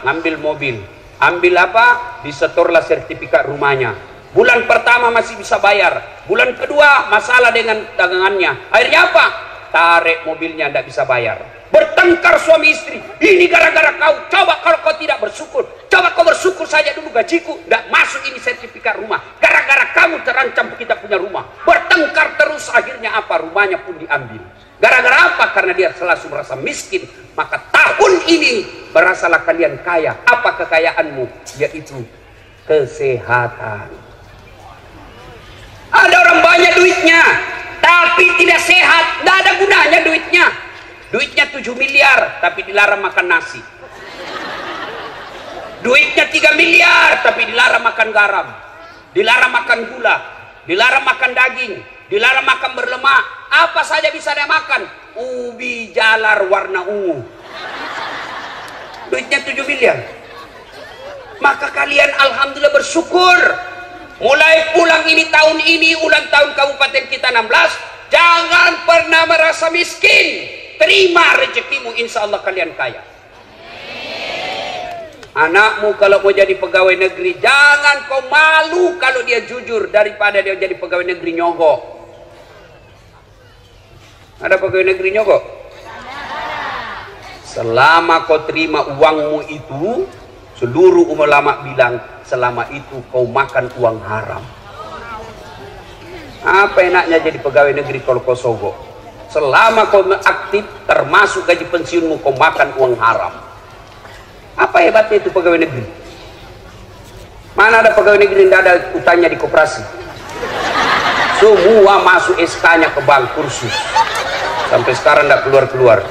Ngambil mobil. Ambil apa? Disetorlah sertifikat rumahnya. Bulan pertama masih bisa bayar. Bulan kedua masalah dengan dagangannya. Akhirnya apa? Tarik mobilnya, tidak bisa bayar. Bertengkar suami istri. Ini gara-gara kau. Coba kalau kau tidak bersyukur. Coba kau bersyukur saja dulu gajiku. Tidak masuk ini sertifikat rumah. Gara-gara kamu terancam kita punya rumah. Bertengkar terus. Akhirnya apa? Rumahnya pun diambil. Gara-gara apa? Karena dia selalu merasa miskin. Maka tahun ini berasalah kalian kaya. Apa kekayaanmu? Yaitu kesehatan. Ada orang banyak duitnya, tapi tidak sehat. Tidak ada gunanya duitnya. Duitnya 7 miliar, tapi dilarang makan nasi. Duitnya 3 miliar, tapi dilarang makan garam. Dilarang makan gula. Dilarang makan daging. Dilarang makan berlemak. Apa saja bisa dia makan. Ubi jalar warna ungu. Duitnya 7 miliar. Maka kalian alhamdulillah bersyukur. Mulai pulang ini tahun ini, ulang tahun kabupaten kita 16. Jangan pernah merasa miskin. Terima rezekimu, insya Allah kalian kaya. Anakmu kalau mau jadi pegawai negeri, jangan kau malu kalau dia jujur daripada dia jadi pegawai negeri nyogok. Ada pegawai negeri nyogok? Selama kau terima uangmu itu, seluruh ulama bilang selama itu kau makan uang haram. Apa enaknya jadi pegawai negeri kalau kau sogok? Selama kau aktif, termasuk gaji pensiunmu, kau makan uang haram. Apa hebatnya itu pegawai negeri? Mana ada pegawai negeri yang tidak ada utangnya di koperasi? Semua masuk SK-nya ke bank kursus. Sampai sekarang tidak keluar-keluar.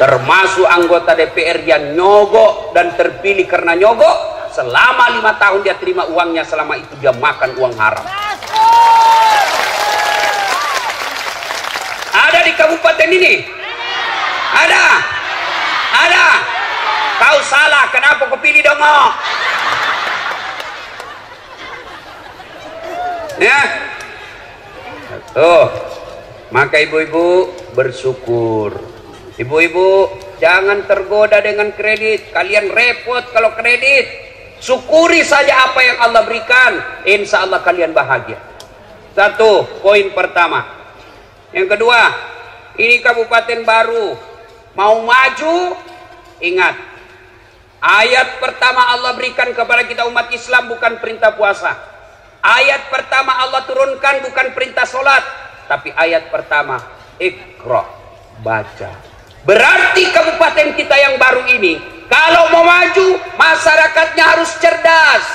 Termasuk anggota DPR yang nyogok dan terpilih karena nyogok, selama 5 tahun dia terima uangnya, selama itu dia makan uang haram. Ada di kabupaten ini? Ada? Ada? Kau salah, kenapa kau pilih dongok? Ya? Tuh, maka ibu-ibu bersyukur. Ibu-ibu jangan tergoda dengan kredit. Kalian repot kalau kredit. Syukuri saja apa yang Allah berikan, insya Allah kalian bahagia. Satu, poin pertama. Yang kedua, ini kabupaten baru, mau maju, ingat, ayat pertama Allah berikan kepada kita umat Islam bukan perintah puasa. Ayat pertama Allah turunkan bukan perintah sholat, tapi ayat pertama, Iqra, baca. Berarti kabupaten kita yang baru ini, kalau mau maju, masyarakatnya harus cerdas.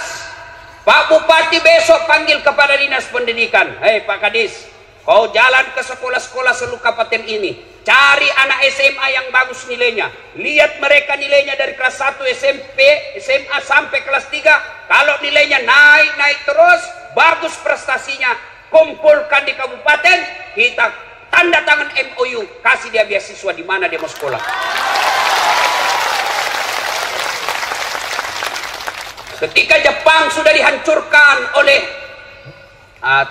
Pak Bupati besok panggil kepada dinas pendidikan. Hei Pak Kadis, kau jalan ke sekolah-sekolah seluruh kabupaten ini, cari anak SMA yang bagus nilainya. Lihat mereka nilainya dari kelas 1 SMP, SMA sampai kelas 3. Kalau nilainya naik terus, bagus prestasinya, kumpulkan di kabupaten, kita tanda tangan MOU, kasih dia beasiswa di mana dia mau sekolah. Ketika Jepang sudah dihancurkan oleh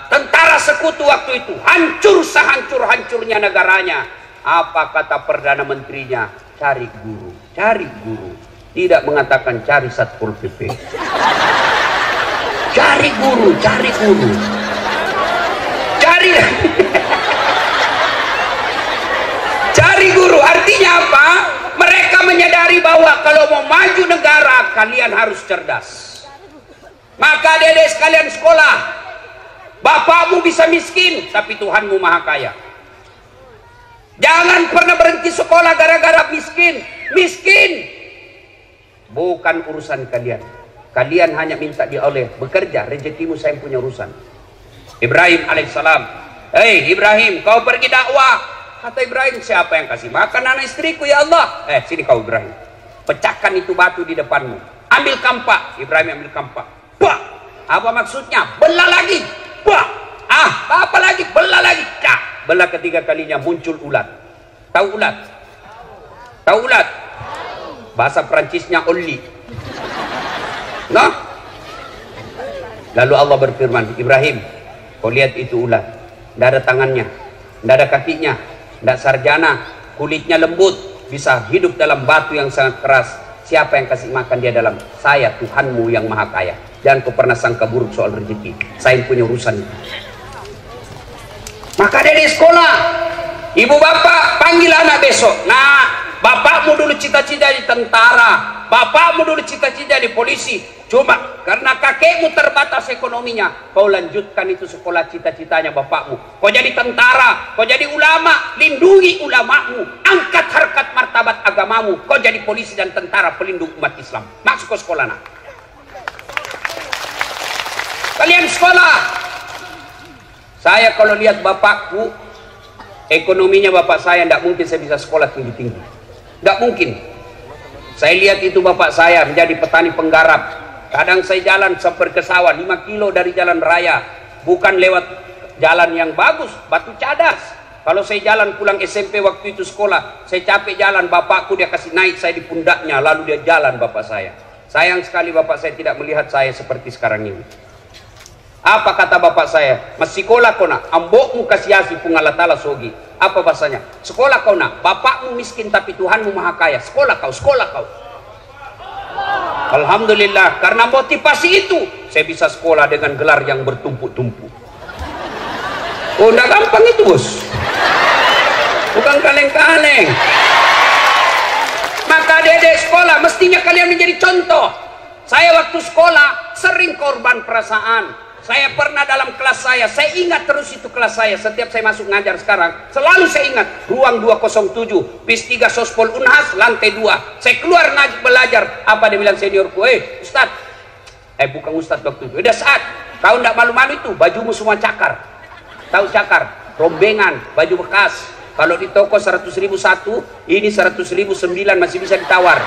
tentara sekutu waktu itu, hancur sehancur-hancurnya negaranya, apa kata Perdana Menterinya? Cari guru, cari guru. Tidak mengatakan cari Satpol PP. Cari guru, cari guru. Cari cari guru, artinya apa? Mereka menyadari bahwa kalau mau maju negara, kalian harus cerdas. Maka adik-adik sekalian sekolah. Bapakmu bisa miskin, tapi Tuhanmu maha kaya. Jangan pernah berhenti sekolah gara-gara miskin. Miskin bukan urusan kalian. Kalian hanya minta dia oleh bekerja, rezekimu saya punya urusan. Ibrahim alaihissalam, hei Ibrahim, kau pergi dakwah. Kata Ibrahim, siapa yang kasih makan anak istriku ya Allah? Sini kau Ibrahim, pecahkan itu batu di depanmu. Ambil kampak. Ibrahim ambil kampak. Bah! Apa maksudnya? Belah lagi. Bah! Apa lagi? Belah lagi. Cah! Belah ketiga kalinya muncul ulat. Tahu ulat? Tahu ulat? Bahasa Perancisnya oli. Nah? Lalu Allah berfirman, Ibrahim, kau lihat itu ulat. Tidak ada tangannya, tidak ada kakinya, tidak sarjana, kulitnya lembut, bisa hidup dalam batu yang sangat keras. Siapa yang kasih makan dia dalam? Saya, Tuhanmu yang maha kaya. Jangan kau pernah sangka buruk soal rezeki. Saya punya urusan. Maka dari sekolah, ibu bapak panggil anak besok. Nah, bapakmu dulu cita-cita di tentara, bapakmu dulu cita-cita di polisi. Cuma karena kakekmu terbatas ekonominya, kau lanjutkan itu sekolah cita-citanya bapakmu. Kau jadi tentara, kau jadi ulama, lindungi ulamamu, angkat harkat martabat agamamu. Kau jadi polisi dan tentara pelindung umat Islam. Masuk ke sekolah nak. Kalian sekolah. Saya kalau lihat bapakku, ekonominya bapak saya tidak mungkin saya bisa sekolah tinggi-tinggi. Tidak mungkin. Saya lihat itu bapak saya menjadi petani penggarap. Kadang saya jalan sampai ke sawah 5 kilo dari jalan raya, bukan lewat jalan yang bagus, batu cadas. Kalau saya jalan pulang SMP waktu itu sekolah, saya capek jalan, bapakku dia kasih naik saya di pundaknya, lalu dia jalan bapak saya. Sayang sekali bapak saya tidak melihat saya seperti sekarang ini. Apa kata bapak saya? Masih sekolah kau nak, ambokmu kasih asih pungalatala sogi. Apa bahasanya? Sekolah kau nak, bapakmu miskin tapi Tuhanmu maha kaya. Sekolah kau, sekolah kau. Alhamdulillah, karena motivasi itu saya bisa sekolah dengan gelar yang bertumpuk-tumpuk. Oh, enggak gampang itu bos, bukan kaleng-kaleng. adik-adik sekolah, mestinya kalian menjadi contoh. Saya waktu sekolah sering korban perasaan. Saya pernah dalam kelas saya ingat terus itu kelas saya. Setiap saya masuk ngajar sekarang, selalu saya ingat. Ruang 207, PIS 3 Sospol Unhas, lantai 2. Saya keluar ngaji belajar. Apa dia bilang seniorku? Ustaz. Bukan Ustaz waktu itu. Udah saat. Kau ndak malu-malu itu, bajumu semua cakar. Tahu cakar? Rombengan, baju bekas. Kalau di toko 100.000 satu, ini 100.000 9 masih bisa ditawar.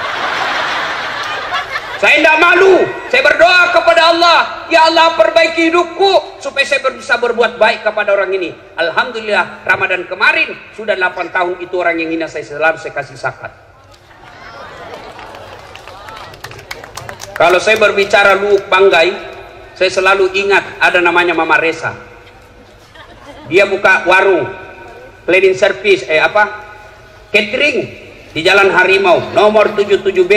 Saya tidak malu. Saya berdoa kepada Allah, ya Allah perbaiki hidupku supaya saya bisa berbuat baik kepada orang ini. Alhamdulillah Ramadan kemarin sudah 8 tahun itu orang yang hina saya selalu saya kasih zakat. Kalau saya berbicara Luuk Banggai, saya selalu ingat ada namanya Mama Resa. Dia buka warung cleaning service catering di Jalan Harimau nomor 77B,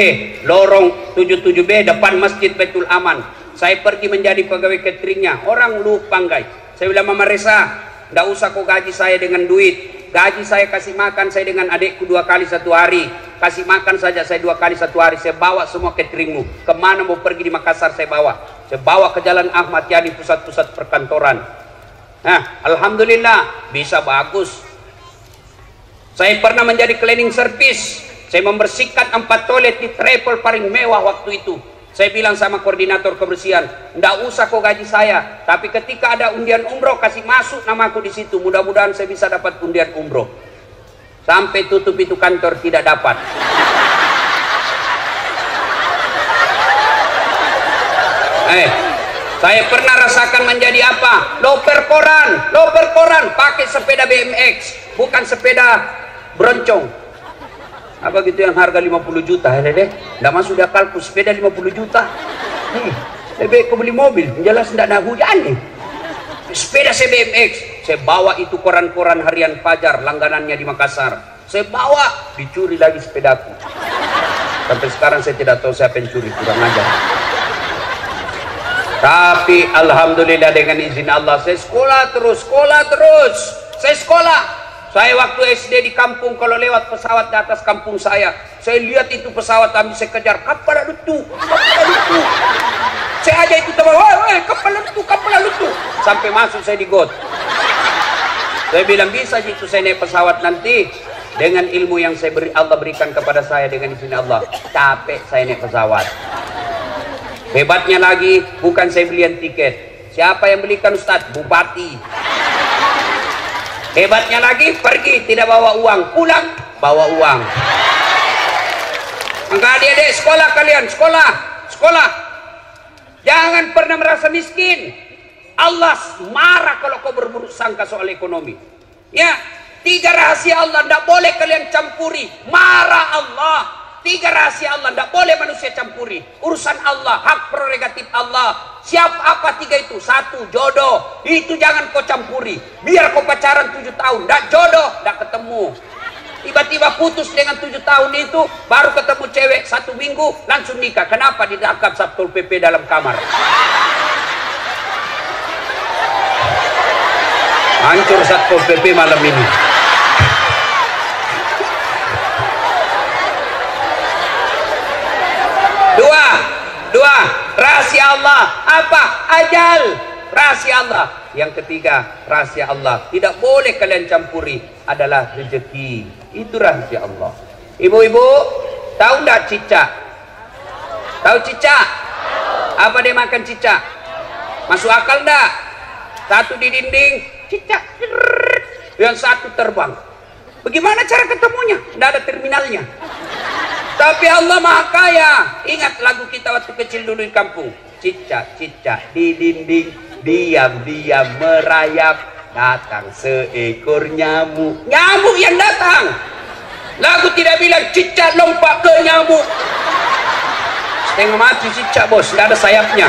lorong 77B depan Masjid Baitul Aman. Saya pergi menjadi pegawai cateringnya, orang Luuk Banggai. Saya bilang, Mama Resa, nggak usah kau gaji saya dengan duit. Gaji saya kasih makan saya dengan adikku 2 kali 1 hari. Kasih makan saja saya 2 kali 1 hari. Saya bawa semua cateringmu. Kemana mau pergi di Makassar saya bawa. Saya bawa ke Jalan Ahmad Yani, pusat-pusat perkantoran. Nah, alhamdulillah bisa bagus. Saya pernah menjadi cleaning service. Saya membersihkan 4 toilet di travel paling mewah waktu itu. Saya bilang sama koordinator kebersihan, ndak usah kau gaji saya, tapi ketika ada undian umroh kasih masuk namaku di situ. Mudah-mudahan saya bisa dapat undian umroh. Sampai tutup itu kantor tidak dapat. Saya pernah rasakan menjadi apa? Loper koran, pakai sepeda BMX, bukan sepeda beroncong. Apa gitu yang harga 50 juta, nggak masuk di akalku, sepeda 50 juta. Lebih aku beli mobil, jelas nggak ada hujan nih. Sepeda saya BMX, saya bawa itu koran-koran harian Fajar, langganannya di Makassar. Saya bawa, dicuri lagi sepedaku. Sampai sekarang saya tidak tahu siapa yang curi, kurang ajar. Tapi alhamdulillah dengan izin Allah saya sekolah terus. Saya sekolah. Saya waktu SD di kampung, kalau lewat pesawat di atas kampung saya lihat itu pesawat, ambil saya kejar, kapal lutu. Saya aja itu teman, kapal lutu. Sampai masuk saya di got. Saya bilang bisa itu saya naik pesawat nanti dengan ilmu yang Allah berikan kepada saya dengan izin Allah. Capek saya naik pesawat. Hebatnya lagi, bukan saya belian tiket. Siapa yang belikan Ustadz? Bupati. Hebatnya lagi, pergi tidak bawa uang, pulang bawa uang. Maka adik-adik sekolah kalian, sekolah. Jangan pernah merasa miskin. Allah marah kalau kau berburuk sangka soal ekonomi. Ya, 3 rahasia Allah tidak boleh kalian campuri. Marah Allah. 3 rahasia Allah tidak boleh manusia campuri. Urusan Allah, hak prerogatif Allah. Siapa apa 3 itu? 1, jodoh. Itu jangan kau campuri. Biar kau pacaran 7 tahun, tidak jodoh, tidak ketemu. Tiba-tiba putus dengan 7 tahun itu, baru ketemu cewek 1 minggu langsung nikah. Kenapa? Ditangkap Satpol PP dalam kamar. Hancur Satpol PP malam ini. Dua, rahasia Allah. Apa? Ajal. Rahasia Allah. Yang ketiga, rahasia Allah tidak boleh kalian campuri adalah rezeki. Itu rahasia Allah. Ibu-ibu, tahu enggak cicak? Tahu cicak? Apa dia makan cicak? Masuk akal enggak? 1 di dinding, cicak. Yang 1 terbang. Bagaimana cara ketemunya? Tidak ada terminalnya. Tapi Allah Maha Kaya. Ingat lagu kita waktu kecil dulu di kampung. Cicak-cicak di dinding, diam-diam merayap, datang seekor nyamuk. Nyamuk yang datang. Lagu tidak bilang cicak lompat ke nyamuk. Setengah mati cicak bos, tidak ada sayapnya.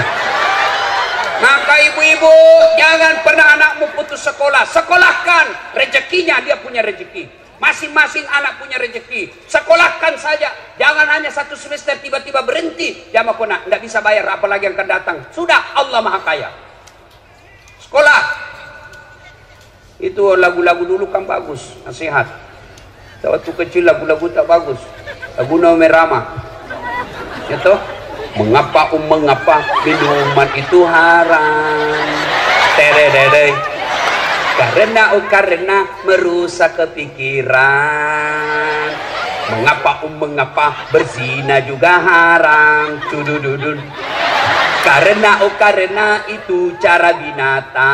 Maka ibu-ibu, jangan pernah anakmu putus sekolah. Sekolahkan, rezekinya dia punya rezeki. Masing-masing anak punya rezeki. Sekolahkan saja. Jangan hanya 1 semester tiba-tiba berhenti. Jamaah kona, tidak bisa bayar apalagi yang akan datang. Sudah, Allah Maha Kaya. Sekolah. Itu lagu-lagu dulu kan bagus, nasihat. Waktu kecil lagu-lagu tak bagus. Lagu Nome Rama. Itu mengapa minuman itu haram. Tererere. Karena merusak kepikiran. Mengapa berzina juga haram. Cudududun. Karena itu cara binatang.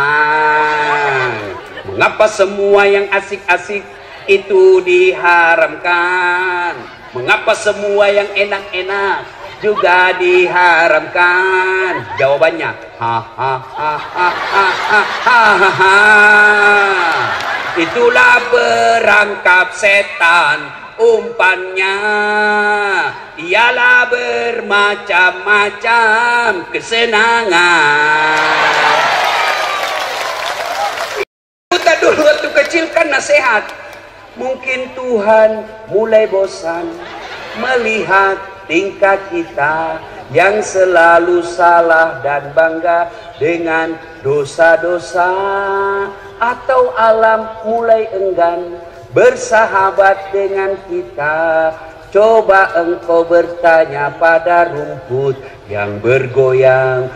Mengapa semua yang asik-asik itu diharamkan? Mengapa semua yang enak-enak juga diharamkan? Jawabannya itulah perangkap setan, umpannya ialah bermacam-macam kesenangan. Kita dulu waktu kecil kan nasihat. Mungkin Tuhan mulai bosan melihat tingkah kita yang selalu salah dan bangga dengan dosa-dosa, atau alam mulai enggan bersahabat dengan kita. Coba engkau bertanya pada rumput yang bergoyang.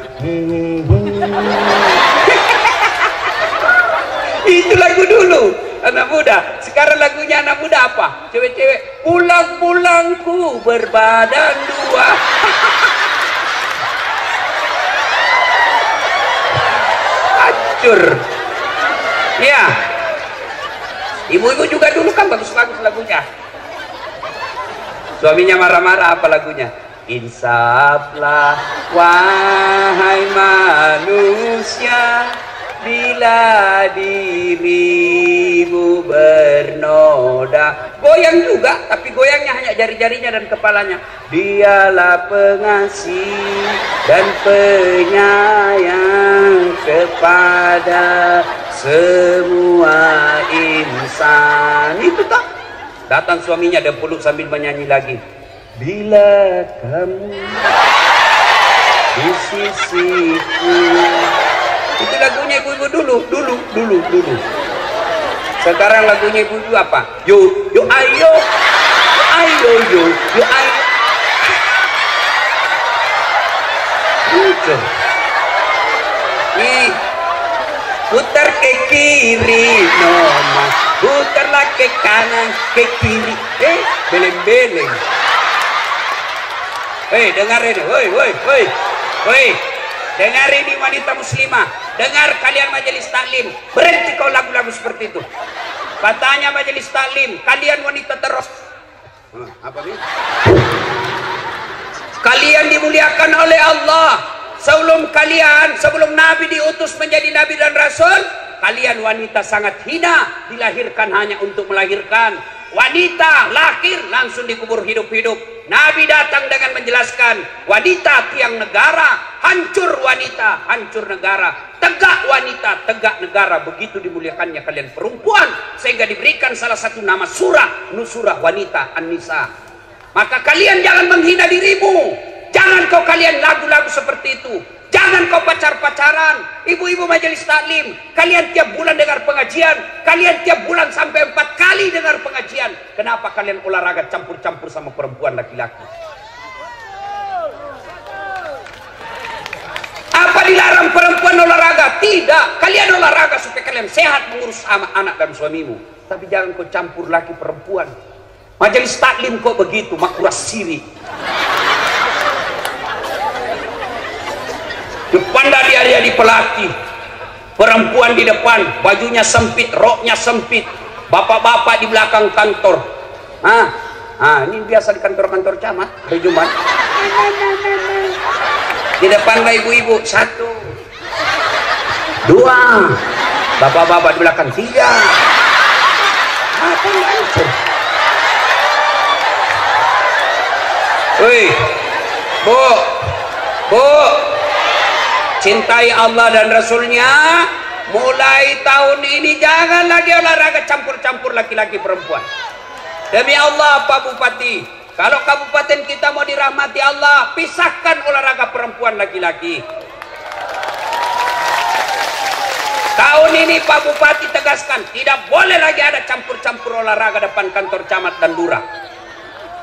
Itu lagu dulu anak muda. Sekarang lagunya anak muda apa? Cewek-cewek, pulang-pulangku berbadan dua. Hancur. Ya, ibu-ibu juga dulu kan bagus-bagus lagunya. Suaminya marah-marah, apa lagunya? Insaflah wahai manusia, bila dirimu bernoda. Goyang juga, tapi goyangnya hanya jari-jarinya dan kepalanya. Dialah pengasih dan penyayang kepada semua insan. Itu tak? Datang suaminya dan peluk sambil menyanyi lagi. Bila kamu di sisiku. Itu lagunya ibu-ibu dulu. Sekarang lagunya ibu-ibu apa? Yo ayo, yo ayo. Gitu. Nih, putar ke kiri, nona. Putarlah ke kanan, ke kiri. Beleng-beleng. Dengar ini, woi. Dengar ini wanita muslimah. Dengar kalian majelis taklim. Berhenti kau lagu-lagu seperti itu. Katanya majelis taklim, kalian wanita terus. Apa ini? Kalian dimuliakan oleh Allah. Sebelum Nabi diutus menjadi Nabi dan Rasul, kalian wanita sangat hina, dilahirkan hanya untuk melahirkan. Wanita lahir langsung dikubur hidup-hidup. Nabi datang dengan menjelaskan, wanita tiang negara, hancur wanita, hancur negara. Tegak wanita, tegak negara. Begitu dimuliakannya kalian perempuan, sehingga diberikan salah satu nama surah, Nusurah wanita, An-Nisa. Maka kalian jangan menghina dirimu. Jangan kau kalian lagu-lagu seperti itu. Jangan kau pacar-pacaran. Ibu-ibu majelis taklim, kalian tiap bulan dengar pengajian. Kalian tiap bulan sampai 4 kali dengar pengajian. Kenapa kalian olahraga campur-campur sama perempuan laki-laki? Apa dilarang perempuan olahraga? Tidak. Kalian olahraga supaya kalian sehat mengurus anak dan suamimu. Tapi jangan kau campur laki perempuan. Majelis taklim kok begitu, makuras siri. Depan dia di pelatih, perempuan di depan, bajunya sempit, roknya sempit, bapak-bapak di belakang kantor. Ini biasa di kantor-kantor camat, hari Jumat. Di depan ibu-ibu, 1, 2, bapak-bapak di belakang 3. Apa yang hancur? Woi, Bu, cintai Allah dan Rasulnya. Mulai tahun ini jangan lagi olahraga campur-campur laki-laki perempuan. Demi Allah Pak Bupati, kalau kabupaten kita mau dirahmati Allah, pisahkan olahraga perempuan laki-laki. Tahun ini Pak Bupati tegaskan, tidak boleh lagi ada campur-campur olahraga depan kantor camat dan lurah.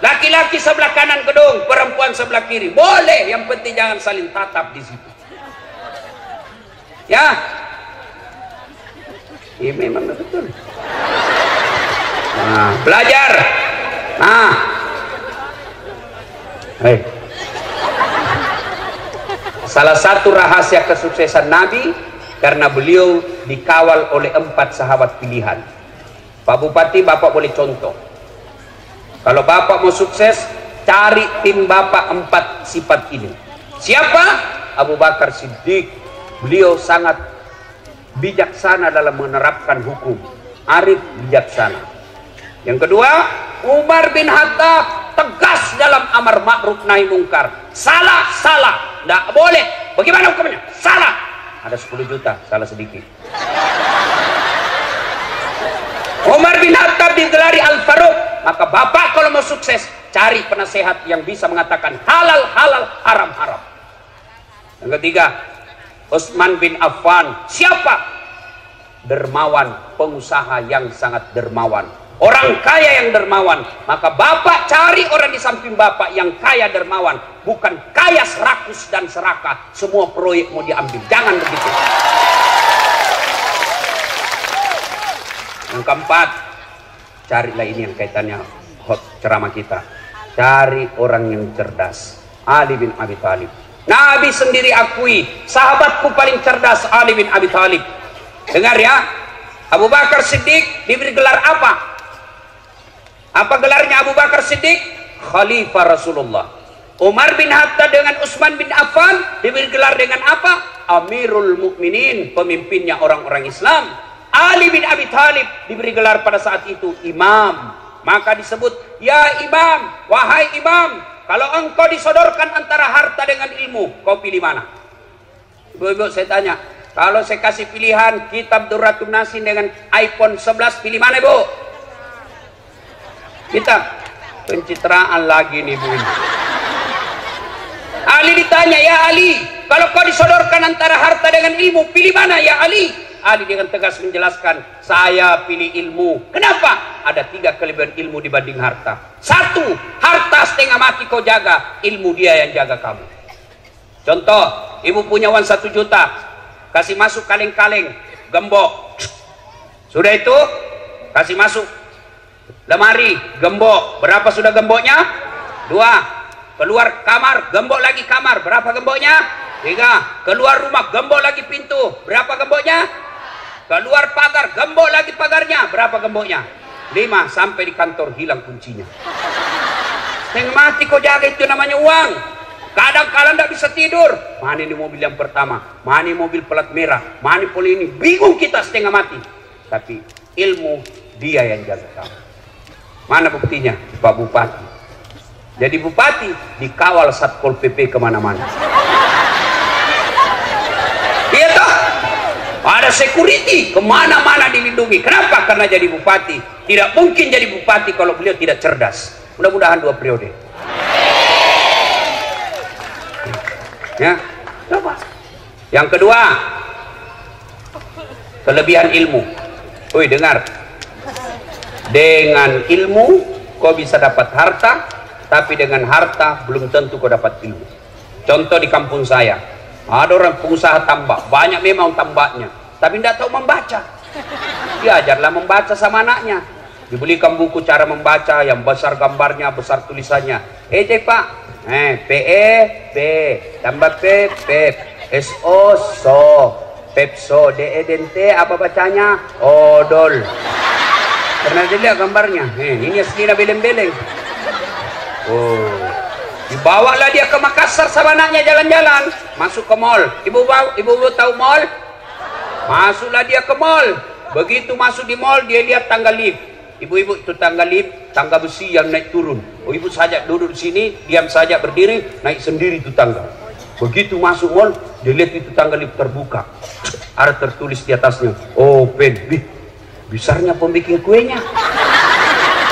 Laki-laki sebelah kanan gedung, perempuan sebelah kiri. Boleh, yang penting jangan saling tatap di situ. Ya. Iya memang betul. Nah, belajar. Nah. Hei. Salah satu rahasia kesuksesan Nabi karena beliau dikawal oleh 4 sahabat pilihan. Pak Bupati, Bapak boleh contoh. Kalau Bapak mau sukses, cari tim Bapak 4 sifat ini. Siapa? Abu Bakar Siddiq. Beliau sangat bijaksana dalam menerapkan hukum. Arif, bijaksana. Yang kedua, Umar bin Khattab, tegas dalam amar ma'ruf nahi mungkar. Salah, salah. Tidak boleh. Bagaimana hukumnya? Salah. Ada 10 juta, salah sedikit. Umar bin Khattab digelari Al-Faruq. Maka Bapak kalau mau sukses, cari penasehat yang bisa mengatakan halal halal, haram haram. Yang ketiga, Utsman bin Affan. Siapa? Dermawan, pengusaha yang sangat dermawan, orang kaya yang dermawan. Maka Bapak cari orang di samping Bapak yang kaya dermawan, bukan kaya serakus dan serakah, semua proyek mau diambil. Jangan begitu. Yang keempat, carilah ini yang kaitannya hot ceramah kita. Cari orang yang cerdas. Ali bin Abi Thalib. Nabi sendiri akui, sahabatku paling cerdas Ali bin Abi Thalib. Dengar ya, Abu Bakar Siddiq diberi gelar apa? Apa gelarnya Abu Bakar Siddiq? Khalifah Rasulullah. Umar bin Khattab dengan Utsman bin Affan diberi gelar dengan apa? Amirul Mukminin, pemimpinnya orang-orang Islam. Ali bin Abi Thalib diberi gelar pada saat itu imam. Maka disebut, ya imam, wahai imam, kalau engkau disodorkan antara harta dengan ilmu, kau pilih mana? Ibu-ibu, saya tanya, kalau saya kasih pilihan kitab Durratun Nasin dengan iPhone 11, pilih mana ibu? Kitab. Pencitraan lagi nih bu. Ali ditanya, ya Ali, kalau kau disodorkan antara harta dengan ilmu, pilih mana ya Ali? Ali dengan tegas menjelaskan, saya pilih ilmu. Kenapa? Ada 3 kelebihan ilmu dibanding harta. 1, harta setengah mati kau jaga, ilmu dia yang jaga kamu. Contoh, ibu punya uang 1 juta, kasih masuk kaleng-kaleng, gembok. Sudah itu, kasih masuk lemari, gembok. Berapa sudah gemboknya? 2. Keluar kamar, gembok lagi kamar. Berapa gemboknya? 3. Keluar rumah, gembok lagi pintu. Berapa gemboknya? Keluar pagar, gembok lagi pagarnya. Berapa gemboknya? 5. Sampai di kantor hilang kuncinya. Setengah mati kau jaga, itu namanya uang. Kadang-kadang tidak bisa tidur. Mana ini mobil yang pertama? Mana ini mobil pelat merah? Mana poli ini? Bingung kita setengah mati. Tapi ilmu dia yang jaga kamu. Mana buktinya? Pak Bupati. Jadi Bupati dikawal Satpol PP kemana-mana. Iya toh? Ada security kemana-mana dilindungi. Kenapa? Karena jadi bupati. Tidak mungkin jadi bupati kalau beliau tidak cerdas. Mudah-mudahan 2 periode. Ya, coba. Yang kedua, kelebihan ilmu. Woi, dengar. Dengan ilmu kau bisa dapat harta, tapi dengan harta belum tentu kau dapat ilmu. Contoh di kampung saya, ada orang pengusaha tambak, banyak memang tambaknya, tapi tidak tahu membaca. Diajarlah membaca sama anaknya. Dibelikan buku cara membaca yang besar gambarnya, besar tulisannya. Cek pak, PE, P, tambah P, Pep, SO, So, Pepso, DE, apa bacanya? Odol. Pernah dilihat gambarnya? Ini aslinya beleng-beleng. Oh. Dibawalah dia ke Makassar sama anaknya jalan-jalan, masuk ke mall. Ibu tahu mall? Masuklah dia ke mall. Begitu masuk di mall, dia lihat tangga lift. Ibu-ibu, itu tangga lift, tangga besi yang naik turun. Oh, ibu saja duduk di sini, diam saja berdiri, naik sendiri itu tangga. Begitu masuk mall, dia lihat itu tangga lift terbuka. Ada tertulis di atasnya, open. Besarnya pembikin kuenya.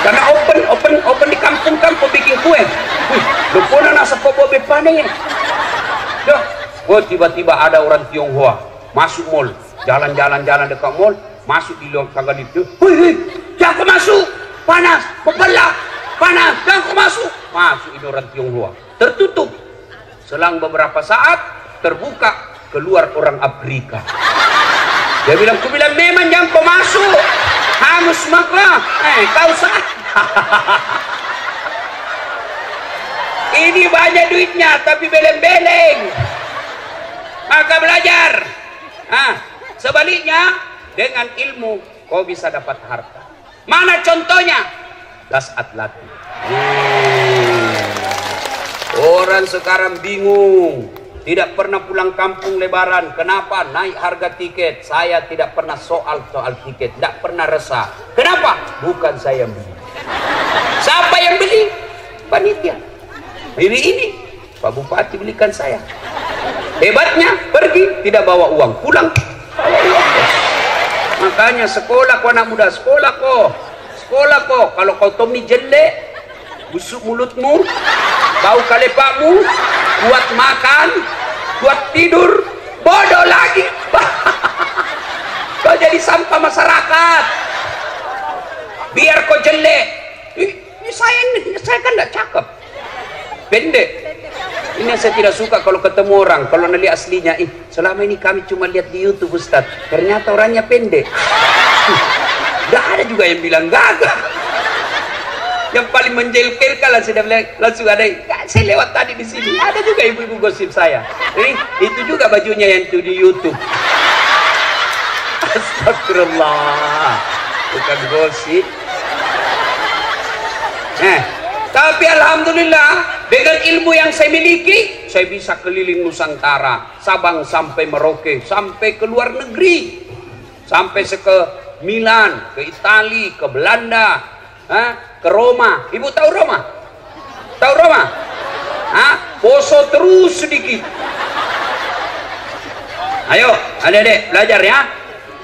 Karena open di kampung-kampung bikin kue. Lepona nasa popo bepane. Oh, tiba-tiba ada orang Tionghoa masuk mall. Jalan-jalan dekat mall, masuk di luar tangga itu. Hei, jangan kau masuk, panas, membelak, panas, jangan kau masuk. Masuk ini orang Tionghoa, tertutup. Selang beberapa saat terbuka, keluar orang Afrika. Dia bilang, aku bilang memang jangan kau masuk, hangus maka, kau salah. Ini banyak duitnya tapi beleng-beleng, maka belajar. Sebaliknya dengan ilmu kau bisa dapat harta. Mana contohnya? Das Atlati. Orang sekarang bingung, tidak pernah pulang kampung lebaran. Kenapa? Naik harga tiket. Saya tidak pernah soal tiket, tidak pernah resah. Kenapa? Bukan saya yang beli. Siapa yang beli? Panitia. Ini Pak Bupati belikan saya. Hebatnya, pergi tidak bawa uang, pulang bawa uang. Makanya sekolah kau anak muda, sekolah kau. Kalau kau Tommy jelek, busuk mulutmu, bau kalepakmu, buat makan, buat tidur, bodoh lagi. Kau jadi sampah masyarakat. Biar kau jelek. Saya kan tidak cakep, pendek. Ini yang saya tidak suka kalau ketemu orang, kalau nanti aslinya, selama ini kami cuma lihat di YouTube Ustaz, ternyata orangnya pendek. Gak ada juga yang bilang gagah. Yang paling menjelekkan lah sudah bilang, langsung ada, saya lewat tadi di sini, ada juga ibu-ibu gosip saya. Itu juga bajunya yang itu di YouTube. Astagfirullah, bukan gosip. Tapi alhamdulillah dengan ilmu yang saya miliki, saya bisa keliling Nusantara, Sabang sampai Merauke, sampai ke luar negeri, sampai ke Milan, ke Itali, ke Belanda, ke Roma. Ibu tahu Roma? Tahu Roma? Poso terus sedikit. Ayo adik-adik belajar ya.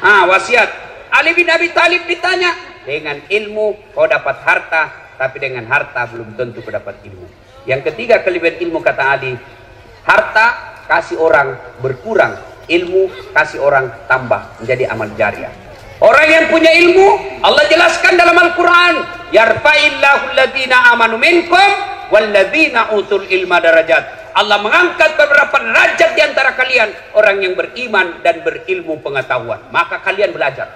Wasiat Ali bin Abi Thalib ditanya, dengan ilmu kau dapat harta, tapi dengan harta belum tentu kau dapat ilmu. Yang ketiga kelebihan ilmu, kata Ali, harta kasih orang berkurang, ilmu kasih orang tambah menjadi amal jariah. Orang yang punya ilmu, Allah jelaskan dalam Al-Quran, yarfa'illahu alladhina amanu minkum walladhina utul ilma darajat. Allah mengangkat beberapa derajat di antara kalian, orang yang beriman dan berilmu pengetahuan. Maka kalian belajar.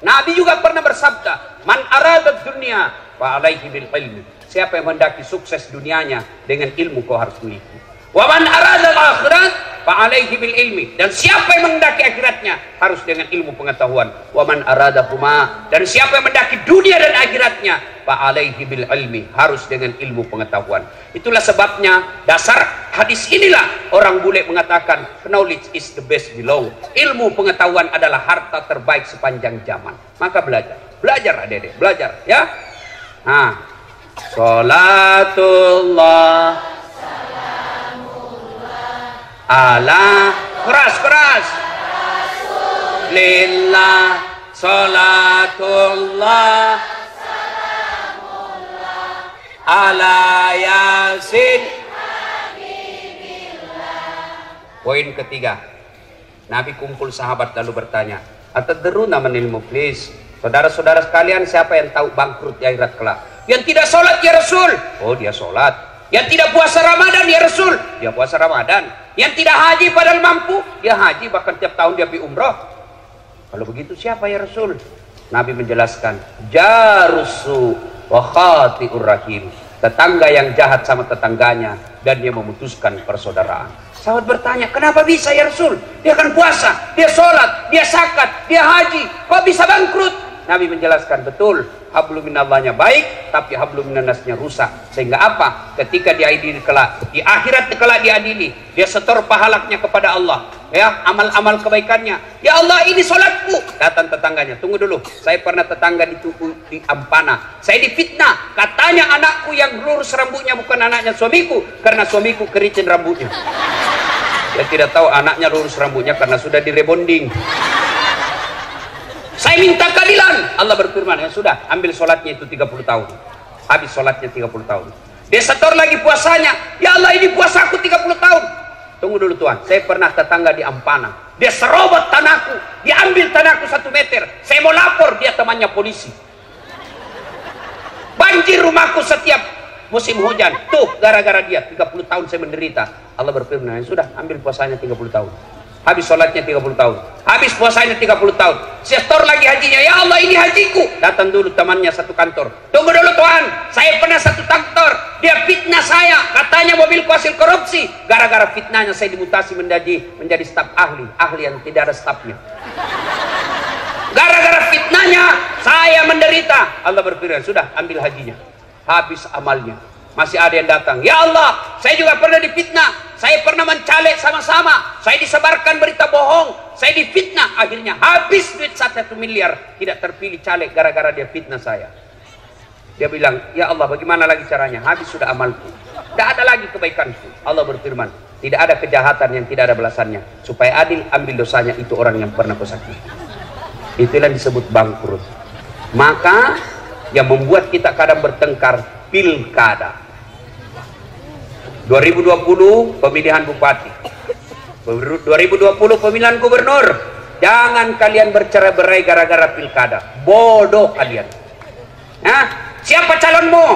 Nabi juga pernah bersabda, man aradat dunia fa alaihi bil ilmi. Siapa yang mendaki sukses dunianya, dengan ilmu kau harus miliki. Wa man aradal akhirat fa alaihi bil ilmi. Dan siapa yang mendaki akhiratnya harus dengan ilmu pengetahuan. Wa man aradahuma. Dan siapa yang mendaki dunia dan akhiratnya fa alaihi bil ilmi, harus dengan ilmu pengetahuan. Itulah sebabnya dasar hadis inilah orang bule mengatakan knowledge is the best below. Ilmu pengetahuan adalah harta terbaik sepanjang zaman. Maka belajar adik-adik, belajar ya. Salatullah ala keras lillah, salatullah ala yasin. Poin ketiga, Nabi kumpul sahabat lalu bertanya, atadruna manil muflis? Saudara-saudara sekalian, siapa yang tahu bangkrut di akhirat kelak? Yang tidak sholat ya Rasul. Oh, dia sholat. Yang tidak puasa Ramadan ya Rasul. Dia puasa Ramadan. Yang tidak haji padahal mampu, dia haji, bahkan tiap tahun dia pergi umrah. Kalau begitu siapa ya Rasul? Nabi menjelaskan, jarusu wa khati'ur rahim. Tetangga yang jahat sama tetangganya dan dia memutuskan persaudaraan. Sahabat bertanya, kenapa bisa ya Rasul? Dia kan puasa, dia sholat, dia zakat, dia haji, kok bisa bangkrut? Nabi menjelaskan, betul, hablum minallahnya baik, tapi hablum minannasnya rusak. Sehingga apa? Ketika diadili kelak, di akhirat kelak diadili, dia setor pahalanya kepada Allah, ya, amal-amal kebaikannya. Ya Allah, ini sholatku. Datang tetangganya, tunggu dulu, saya pernah tetangga di Ampana, saya difitnah, katanya anakku yang lurus rambutnya bukan anaknya suamiku, karena suamiku kericin rambutnya. Dia tidak tahu anaknya lurus rambutnya karena sudah direbonding. Saya minta keadilan. Allah berfirman, ya sudah, ambil sholatnya itu 30 tahun. Habis sholatnya 30 tahun. Dia setor lagi puasanya. Ya Allah, ini puasa aku 30 tahun. Tunggu dulu Tuhan, saya pernah tetangga di Ampana. Dia serobot tanahku, diambil tanahku 1 meter. Saya mau lapor, dia temannya polisi. Banjir rumahku setiap musim hujan. Tuh, gara-gara dia 30 tahun saya menderita. Allah berfirman, sudah ambil puasanya 30 tahun. Habis sholatnya 30 tahun. Habis puasanya 30 tahun. Setor lagi hajinya. Ya Allah, ini hajiku. Datang dulu temannya satu kantor. Tunggu dulu Tuhan, saya pernah satu kantor. Dia fitnah saya. Katanya mobilku hasil korupsi. Gara-gara fitnahnya saya dimutasi menjadi staf ahli. Ahli yang tidak ada stafnya. Gara-gara fitnahnya saya menderita. Allah berfirman, sudah ambil hajinya. Habis amalnya. Masih ada yang datang. Ya Allah, saya juga pernah difitnah. Saya pernah mencalek sama-sama. Saya disebarkan berita bohong. Saya difitnah. Akhirnya habis duit 1 miliar. Tidak terpilih caleg gara-gara dia fitnah saya. Dia bilang, ya Allah, bagaimana lagi caranya? Habis sudah amalku. Tidak ada lagi kebaikanku. Allah berfirman, tidak ada kejahatan yang tidak ada balasannya. Supaya adil, ambil dosanya itu orang yang pernah kau sakiti. Itulah yang disebut bangkrut. Maka yang membuat kita kadang bertengkar, pilkada. 2020 pemilihan bupati, 2020 pemilihan gubernur. Jangan kalian bercerai-berai gara-gara pilkada. Bodoh kalian. Siapa calonmu?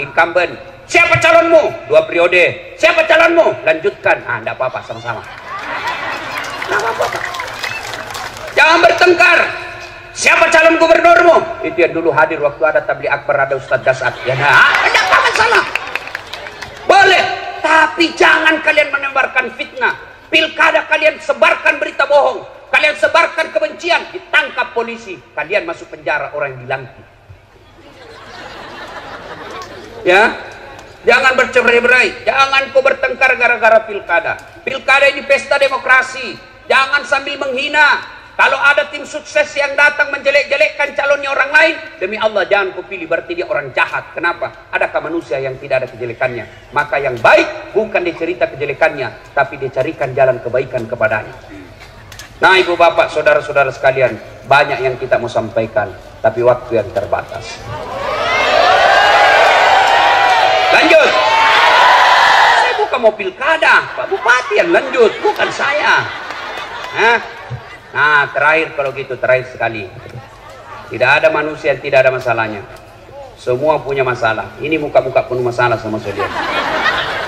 Incumbent. Siapa calonmu? 2 periode. Siapa calonmu? Lanjutkan. Enggak apa-apa, sama-sama. Enggak apa-apa. Jangan bertengkar. Siapa calon gubernurmu? Itu yang dulu hadir waktu ada tabligh akbar, ada Ustadz Dasat. Ya, enggak apa masalah. Boleh, tapi jangan kalian menebarkan fitnah. Pilkada kalian sebarkan berita bohong, kalian sebarkan kebencian, ditangkap polisi, kalian masuk penjara, orang yang dilantik. Ya, jangan bercerai-berai, jangan kau bertengkar gara-gara pilkada. Pilkada ini pesta demokrasi. Jangan sambil menghina. Kalau ada tim sukses yang datang menjelek-jelekkan calonnya orang lain, demi Allah jangan kau pilih, berarti dia orang jahat. Kenapa? Adakah manusia yang tidak ada kejelekannya? Maka yang baik bukan dicerita kejelekannya, tapi dicarikan jalan kebaikan kepadanya. Nah, ibu bapak, saudara-saudara sekalian, banyak yang kita mau sampaikan, tapi waktu yang terbatas. Lanjut. Saya bukan mau pilkada, Pak Bupati yang lanjut, bukan saya. Nah, terakhir kalau gitu, terakhir sekali. Tidak ada manusia yang tidak ada masalahnya. Semua punya masalah. Ini muka-muka penuh masalah sama saudara.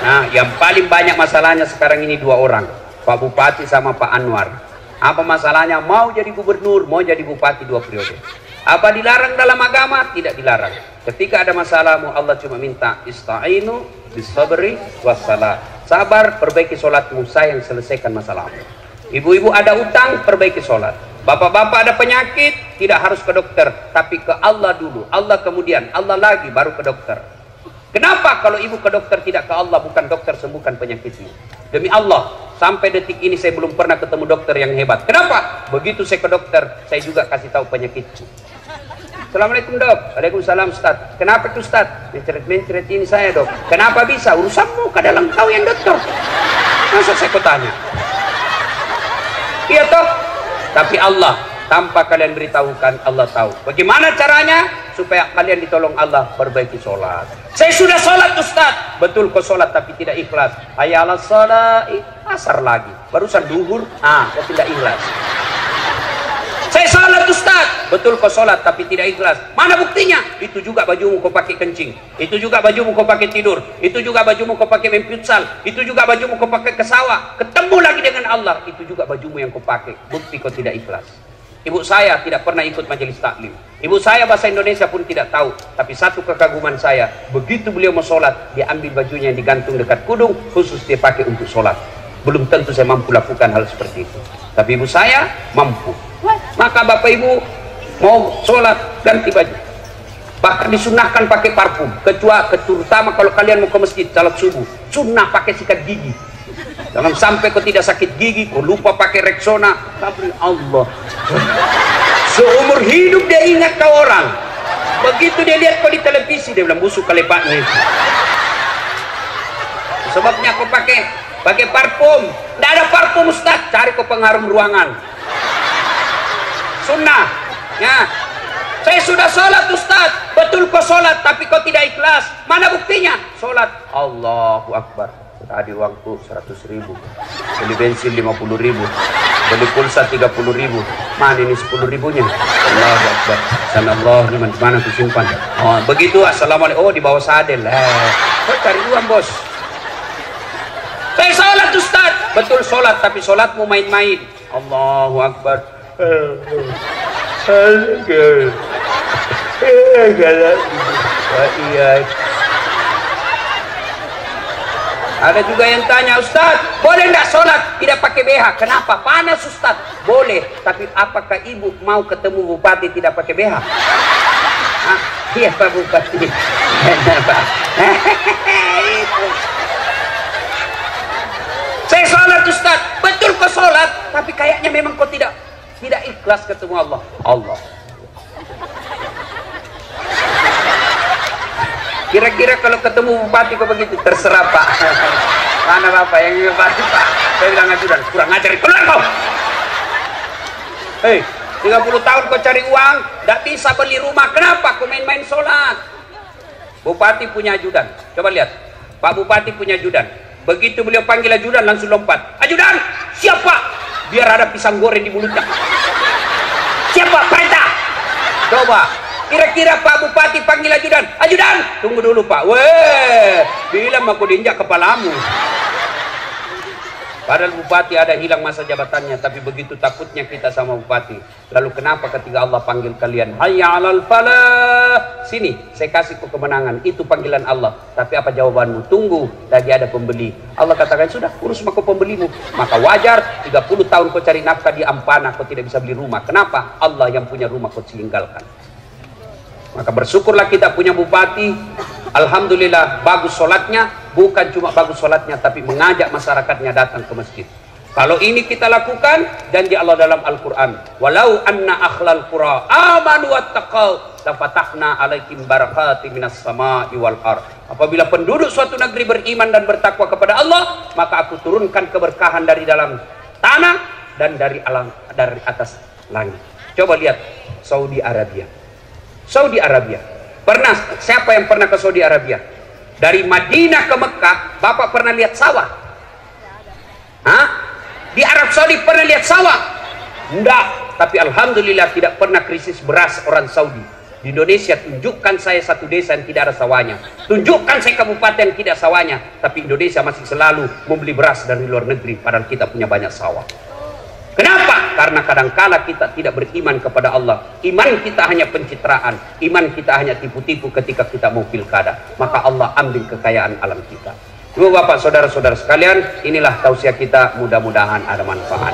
Nah, yang paling banyak masalahnya sekarang ini 2 orang. Pak Bupati sama Pak Anwar. Apa masalahnya? Mau jadi gubernur, mau jadi bupati 2 periode. Apa dilarang dalam agama? Tidak dilarang. Ketika ada masalahmu, Allah cuma minta ista'inu bisabri wassalah. Sabar, perbaiki sholatmu, saya yang selesaikan masalahmu. Ibu-ibu ada utang, perbaiki sholat. Bapak-bapak ada penyakit, tidak harus ke dokter, tapi ke Allah dulu. Allah kemudian, Allah lagi, baru ke dokter. Kenapa kalau ibu ke dokter tidak ke Allah, bukan dokter sembuhkan penyakitmu? Demi Allah, sampai detik ini saya belum pernah ketemu dokter yang hebat. Kenapa? Begitu saya ke dokter, saya juga kasih tahu penyakitku. Assalamualaikum dok. Waalaikumsalam Ustaz. Kenapa tuh Ustaz? Mencret-mencret ini saya dok. Kenapa bisa? Urusanmu, kadang kau yang dokter. Masa saya tanya? Iya toh, tapi Allah tanpa kalian beritahukan, Allah tahu. Bagaimana caranya supaya kalian ditolong Allah? Perbaiki sholat. Saya sudah sholat Ustaz. Betul kau sholat tapi tidak ikhlas. Ayalah sholat, asar lagi. Barusan duhur, kau tidak ikhlas. Saya sholat Ustaz. Betul kau sholat tapi tidak ikhlas. Mana buktinya? Itu juga bajumu kau pakai kencing. Itu juga bajumu kau pakai tidur. Itu juga bajumu kau pakai main futsal. Itu juga bajumu kau pakai ke sawah. Ketemu lagi dengan Allah. Itu juga bajumu yang kau pakai. Bukti kau tidak ikhlas. Ibu saya tidak pernah ikut majelis taklim. Ibu saya bahasa Indonesia pun tidak tahu. Tapi satu kekaguman saya, begitu beliau mau sholat, dia ambil bajunya yang digantung dekat kudung, khusus dia pakai untuk sholat. Belum tentu saya mampu lakukan hal seperti itu. Tapi ibu saya mampu. Maka bapak ibu mau sholat ganti baju, bahkan disunahkan pakai parfum, terutama kalau kalian mau ke masjid salat subuh, sunnah pakai sikat gigi. Jangan sampai kau tidak sakit gigi, kau lupa pakai Rexona. Tapi Allah, seumur hidup dia ingat kau orang. Begitu dia lihat kau di televisi, dia bilang busuk kalepaknya itu. Sebabnya kau pakai parfum. Tidak ada parfum Ustaz, cari kau pengharum ruangan. Sunnah ya. Saya sudah sholat Ustaz. Betul kau sholat tapi kau tidak ikhlas. Mana buktinya? Sholat Allahu Akbar. Tadi uangku 100.000, beli bensin 50.000, beli pulsa 30.000. Mana ini 10.000-nya? Allahu Akbar. Sanallahu liman, mana aku simpan? Oh, begitu. Assalamualaikum. Oh, di bawah sadel. Kau cari uang, bos. Saya sholat, Ustaz. Betul sholat, tapi sholatmu main-main. Allahu Akbar. Ada juga yang tanya, Ustaz, boleh nggak sholat tidak pakai BH? Kenapa? Panas, Ustaz. Boleh, tapi apakah ibu mau ketemu bupati tidak pakai BH? Iya, Pak Bupati. Saya sholat, Ustaz. Betul kau sholat, tapi kayaknya memang kau tidak ikhlas ketemu Allah. Kira-kira kalau ketemu bupati kok begitu? Terserah, Pak. Mana Bapak yang ini bupati, Pak? Saya bilang ajudan, kurang ngajar, keluar kau. Hei, 30 tahun kau cari uang, tidak bisa beli rumah. Kenapa kau main-main sholat? Bupati punya ajudan. Coba lihat, Pak Bupati punya ajudan. Begitu beliau panggil ajudan, langsung lompat. Ajudan, siapa? Biar ada pisang goreng di mulutnya. Siapa? Perintah. Coba. Kira-kira Pak Bupati panggil ajudan. Ajudan, tunggu dulu Pak. Weh, bilang aku diinjak kepalamu. Padahal Bupati ada hilang masa jabatannya, tapi begitu takutnya kita sama Bupati. Lalu kenapa ketika Allah panggil kalian, hayya 'alal falah, sini saya kasih kau kemenangan. Itu panggilan Allah. Tapi apa jawabanmu? Tunggu, lagi ada pembeli. Allah katakan, sudah urus maka pembelimu. Maka wajar 30 tahun kau cari nafkah di Ampana, kau tidak bisa beli rumah. Kenapa? Allah yang punya rumah kau tinggalkan. Maka bersyukurlah kita punya bupati. Alhamdulillah bagus sholatnya. Bukan cuma bagus sholatnya, tapi mengajak masyarakatnya datang ke masjid. Kalau ini kita lakukan, janji Allah dalam Al-Quran, walau anna akhlal qura amanu wattaqau lafatahna alaikum barakati minas sama'i wal ard. Apabila penduduk suatu negeri beriman dan bertakwa kepada Allah, maka aku turunkan keberkahan dari dalam tanah dan dari atas langit. Coba lihat Saudi Arabia. Saudi Arabia. Siapa yang pernah ke Saudi Arabia? Dari Madinah ke Mekah, Bapak pernah lihat sawah? Hah? Di Arab Saudi pernah lihat sawah? Enggak. Tapi alhamdulillah tidak pernah krisis beras orang Saudi. Di Indonesia tunjukkan saya satu desa yang tidak ada sawahnya. Tunjukkan saya kabupaten yang tidak sawahnya. Tapi Indonesia masih selalu membeli beras dari luar negeri, padahal kita punya banyak sawah. Kenapa? Karena kadangkala kita tidak beriman kepada Allah. Iman kita hanya pencitraan. Iman kita hanya tipu-tipu ketika kita mau pilkada. Maka Allah ambil kekayaan alam kita. Ibu bapak saudara-saudara sekalian, inilah tausiah kita, mudah-mudahan ada manfaat.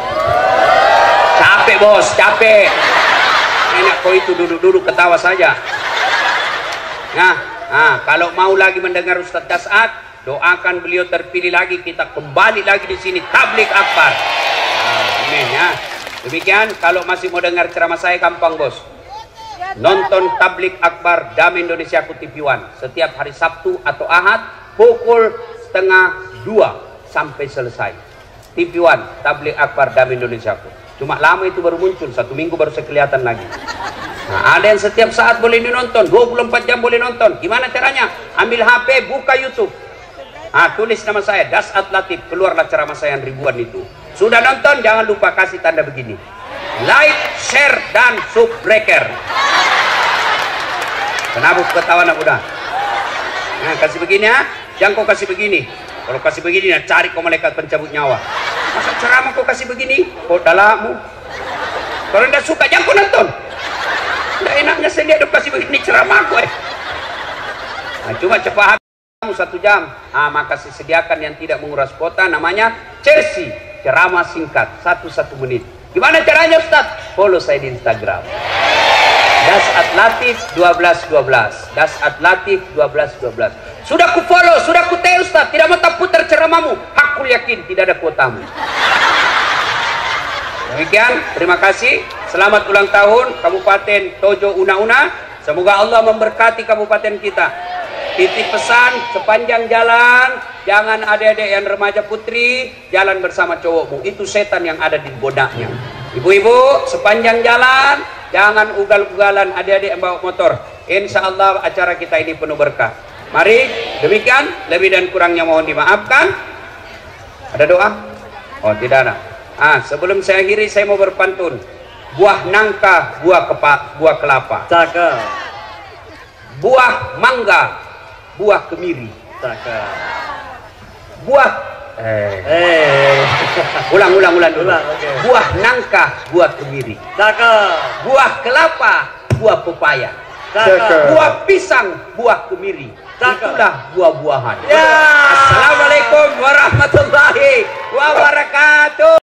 Capek bos, capek. Enak kau itu duduk-duduk ketawa saja. Nah, kalau mau lagi mendengar Ustaz Das'ad, doakan beliau terpilih lagi, kita kembali lagi di sini tablik akbar. Amin ya. Demikian, kalau masih mau dengar ceramah saya gampang bos. Nonton tablik akbar Damai Indonesia TV One setiap hari Sabtu atau Ahad pukul 1:30 sampai selesai. TV One tablik akbar Damai Indonesia. Cuma lama itu baru muncul, 1 minggu baru kelihatan lagi. Nah, ada yang setiap saat boleh dinonton, 24 jam boleh nonton. Gimana caranya? Ambil HP, buka YouTube. Tulis nama saya Das'ad Latif, keluarlah ceramah saya yang ribuan itu. Sudah nonton, jangan lupa kasih tanda begini, like, share, dan subbreaker. Kenapa ketawa anak muda? Nah, kasih begini ya, jangan kau kasih begini. Kalau kasih begini, nah, cari kau malaikat pencabut nyawa. Masa ceramah kau kasih begini? Kau dalammu. Kalau tidak suka, jangan kau nonton. Tidak enaknya saya lihat kasih begini ceramah kau. Nah, cuma cepat 1 jam. Maka sediakan yang tidak menguras kuota, namanya Chelsea. Ceramah singkat 1 menit. Gimana caranya Ustaz? Follow saya di Instagram. Das'ad Latif 1212. Das'ad Latif 1212. Sudah ku follow, sudah ku tag Ustaz. Tidak mau tak putar ceramahmu. Hakul yakin tidak ada kuotamu. Demikian, terima kasih. Selamat ulang tahun Kabupaten Tojo Una-Una. Semoga Allah memberkati kabupaten kita. Titip pesan, sepanjang jalan jangan adik-adik yang remaja putri jalan bersama cowokmu, itu setan yang ada di bodaknya. Ibu-ibu, sepanjang jalan jangan ugal-ugalan adik-adik yang bawa motor. Insya Allah acara kita ini penuh berkah. Mari, demikian, lebih dan kurangnya mohon dimaafkan. Ada doa? Oh, tidak ada. Sebelum saya akhiri saya mau berpantun. Buah nangka, buah kelapa. Cakep. Buah mangga, buah kemiri. Cakep. Buah ulang dulu. Okay. Buah nangka, buah kemiri. Cakep. Buah kelapa, buah pepaya. Cakep. Buah pisang, buah kemiri. Cakep. Itulah buah-buahan. Ya. Assalamualaikum warahmatullahi wabarakatuh.